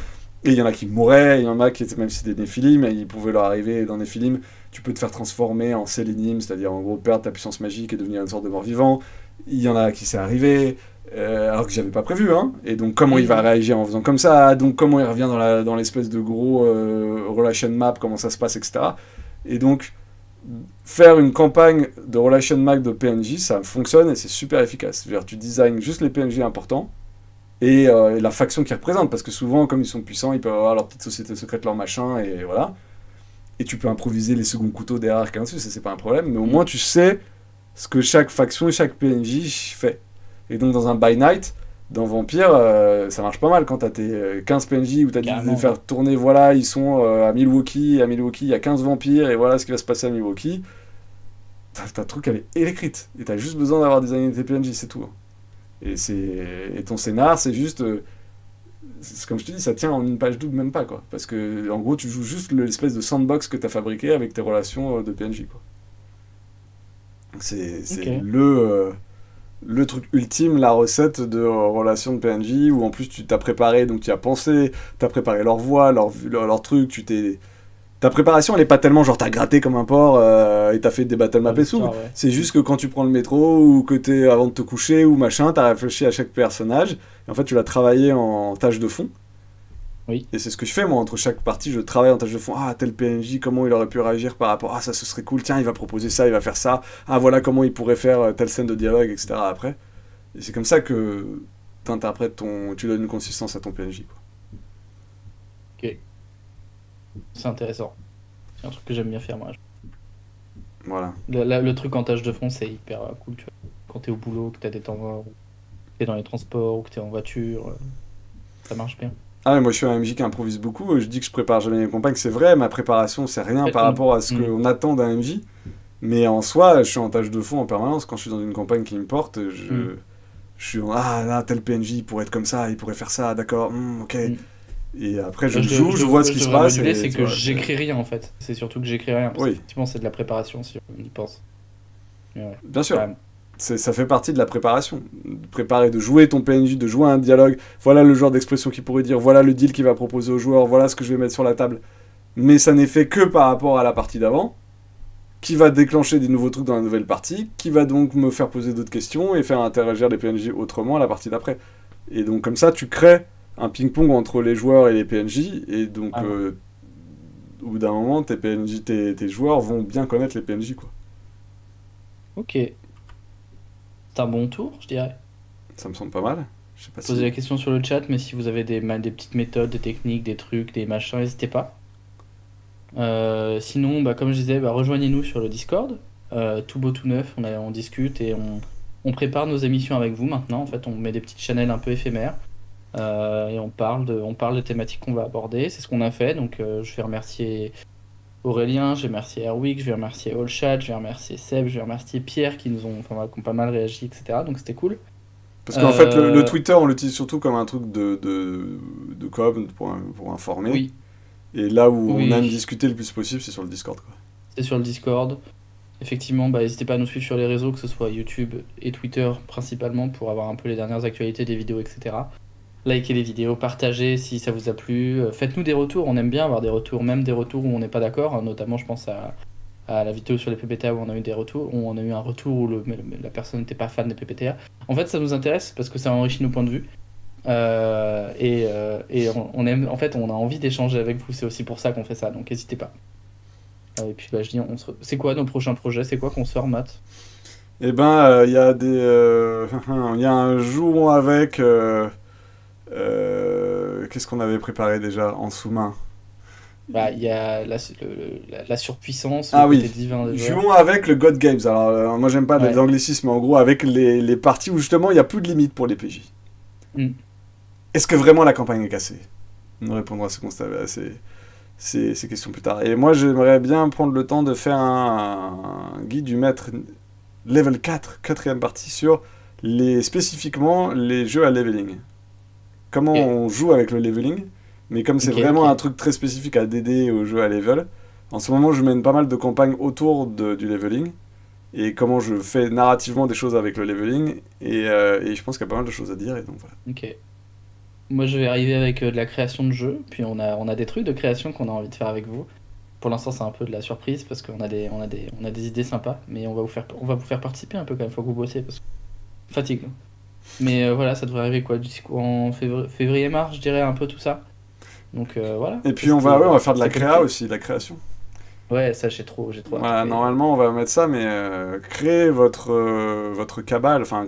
Speaker 1: Et il y en a qui mouraient, il y en a qui étaient, même si c'était des Néphilim, et il pouvait leur arriver dans Néphilim, tu peux te faire transformer en Sélénim, c'est-à-dire en gros perdre ta puissance magique et devenir une sorte de mort-vivant. Il y en a qui s'est arrivé, alors que j'avais pas prévu, hein. Et donc comment il va réagir en faisant comme ça, donc comment il revient dans l'espèce de gros relation map, comment ça se passe, etc. Et donc faire une campagne de relation map de PNJ, ça fonctionne et c'est super efficace. C'est-à-dire tu designs juste les PNJ importants et la faction qu'ils représentent, parce que souvent comme ils sont puissants, ils peuvent avoir leur petite société secrète, leur machin, et voilà. Et tu peux improviser les seconds couteaux derrière, ça c'est pas un problème, mais au moins tu sais ce que chaque faction et chaque PNJ fait. Et donc dans un By Night, dans Vampire, ça marche pas mal quand t'as tes 15 PNJ où t'as dit de faire tourner, voilà, ils sont à Milwaukee, il y a 15 vampires, et voilà ce qui va se passer à Milwaukee. T'as le truc, elle est électrique, et t'as juste besoin d'avoir designé tes PNJ, c'est tout. Et ton scénar, c'est juste... c'est comme je te dis, ça tient en une page double, même pas, quoi. Parce que, en gros, tu joues juste l'espèce de sandbox que t'as fabriqué avec tes relations de PNJ, quoi. C'est le truc ultime, la recette de relation de PNJ, où en plus tu t'as préparé, donc tu as pensé, t'as préparé leur voix, leur truc, ta préparation elle est pas tellement genre t'as gratté comme un porc et t'as fait des battle maps et tout, c'est juste que quand tu prends le métro, ou que t'es avant de te coucher, ou machin, t'as réfléchi à chaque personnage, et en fait tu l'as travaillé en tâche de fond.
Speaker 2: Oui.
Speaker 1: Et c'est ce que je fais moi, entre chaque partie je travaille en tâche de fond. Ah, tel PNJ, comment il aurait pu réagir par rapport, ah ça ce serait cool, tiens il va proposer ça, il va faire ça, ah voilà comment il pourrait faire telle scène de dialogue, etc. après. Et c'est comme ça que tu donnes une consistance à ton PNJ, quoi.
Speaker 2: Ok. C'est intéressant. C'est un truc que j'aime bien faire moi.
Speaker 1: Voilà.
Speaker 2: Le truc en tâche de fond c'est hyper cool, tu vois. Quand t'es au boulot, que t'as des temps morts, ou que t'es dans les transports, ou que t'es en voiture, ça marche bien.
Speaker 1: Ah mais moi je suis un MJ qui improvise beaucoup, je dis que je prépare jamais mes campagnes, c'est vrai, ma préparation c'est rien par rapport à ce qu'on attend d'un MJ, mais en soi je suis en tâche de fond en permanence. Quand je suis dans une campagne qui me porte, je suis en là tel PNJ il pourrait être comme ça, il pourrait faire ça, d'accord, ok. Et après je vois ce qui se passe.
Speaker 2: C'est que j'écris rien en fait, c'est surtout que j'écris rien, parce qu'effectivement c'est de la préparation si on y pense. Ouais,
Speaker 1: bien sûr. Ça fait partie de la préparation. De préparer, de jouer ton PNJ, de jouer un dialogue. Voilà le genre d'expression qu'il pourrait dire. Voilà le deal qu'il va proposer aux joueurs. Voilà ce que je vais mettre sur la table. Mais ça n'est fait que par rapport à la partie d'avant, qui va déclencher des nouveaux trucs dans la nouvelle partie, qui va donc me faire poser d'autres questions et faire interagir les PNJ autrement à la partie d'après. Et donc comme ça, tu crées un ping-pong entre les joueurs et les PNJ. Et donc, au bout d'un moment, tes joueurs vont bien connaître les PNJ, quoi.
Speaker 2: Ok. C'est un bon tour, je dirais.
Speaker 1: Ça me semble pas mal. Je sais pas
Speaker 2: Posez la question sur le chat, mais si vous avez des petites méthodes, des techniques, des trucs, des machins, n'hésitez pas. Sinon, comme je disais, rejoignez-nous sur le Discord. Tout beau, tout neuf, on discute et on prépare nos émissions avec vous maintenant. En fait, on met des petites channels un peu éphémères et on parle des thématiques qu'on va aborder. C'est ce qu'on a fait, donc je vais remercier Aurélien, je vais remercier Erwick, je vais remercier Allchat, je vais remercier Seb, je vais remercier Pierre qui qui ont pas mal réagi, etc. Donc c'était cool.
Speaker 1: Parce qu'en fait, le Twitter, on l'utilise surtout comme un truc de com pour informer. Oui. Et là où on aime discuter le plus possible, c'est sur le Discord, quoi.
Speaker 2: C'est sur le Discord. Effectivement, n'hésitez pas à nous suivre sur les réseaux, que ce soit YouTube et Twitter principalement, pour avoir un peu les dernières actualités des vidéos, etc. Likez les vidéos, partagez si ça vous a plu. Faites-nous des retours, on aime bien avoir des retours, même des retours où on n'est pas d'accord. Notamment, je pense à la vidéo sur les PPTA où on a eu des retours, où on a eu un retour où la personne n'était pas fan des PPTA. En fait, ça nous intéresse parce que ça enrichit nos points de vue. Et on aime, en fait, on a envie d'échanger avec vous. C'est aussi pour ça qu'on fait ça, donc n'hésitez pas. Et puis, je dis, c'est quoi nos prochains projets? C'est quoi qu'on sort, Matt?
Speaker 1: Eh ben, il y a il y a un jour avec. Qu'est-ce qu'on avait préparé déjà en sous-main?
Speaker 2: Il y a la surpuissance,
Speaker 1: le
Speaker 2: côté divin des joueurs.
Speaker 1: Jouons avec le God Games. Alors, moi j'aime pas les anglicismes, mais en gros, avec les parties où justement il n'y a plus de limite pour les PJ. Est-ce que vraiment la campagne est cassée? On répondra à ce constat, ces questions plus tard. Et moi j'aimerais bien prendre le temps de faire un guide du maître level 4, quatrième partie, sur spécifiquement les jeux à leveling. Comment on joue avec le leveling, mais comme c'est vraiment un truc très spécifique à DD aux jeux à level, en ce moment je mène pas mal de campagnes autour du leveling, et comment je fais narrativement des choses avec le leveling, et je pense qu'il y a pas mal de choses à dire, et donc voilà.
Speaker 2: Ok. Moi je vais arriver avec de la création de jeux, puis on a des trucs de création qu'on a envie de faire avec vous. Pour l'instant c'est un peu de la surprise, parce qu'on a des idées sympas, mais on va vous faire participer un peu quand même, faut que vous bossiez, parce que fatigue. Mais voilà, ça devrait arriver en février-mars, je dirais, un peu tout ça. Donc voilà.
Speaker 1: Et puis on va faire de la créa aussi, de la création.
Speaker 2: Ouais, ça j'ai trop.
Speaker 1: Voilà, normalement on va mettre ça, mais créer votre cabale, enfin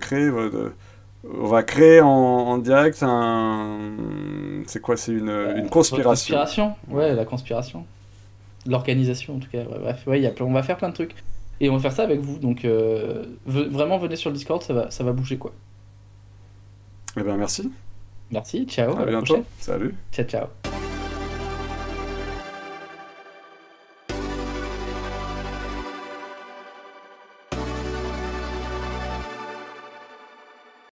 Speaker 1: on va créer en direct c'est quoi? C'est une conspiration.
Speaker 2: Ouais, la conspiration. L'organisation en tout cas. Bref, on va faire plein de trucs. Et on va faire ça avec vous. Donc vraiment, venez sur le Discord, ça va bouger quoi.
Speaker 1: Eh ben merci.
Speaker 2: Merci, ciao,
Speaker 1: À
Speaker 2: à la
Speaker 1: bientôt.
Speaker 2: prochaine.
Speaker 1: Salut.
Speaker 2: Ciao, ciao.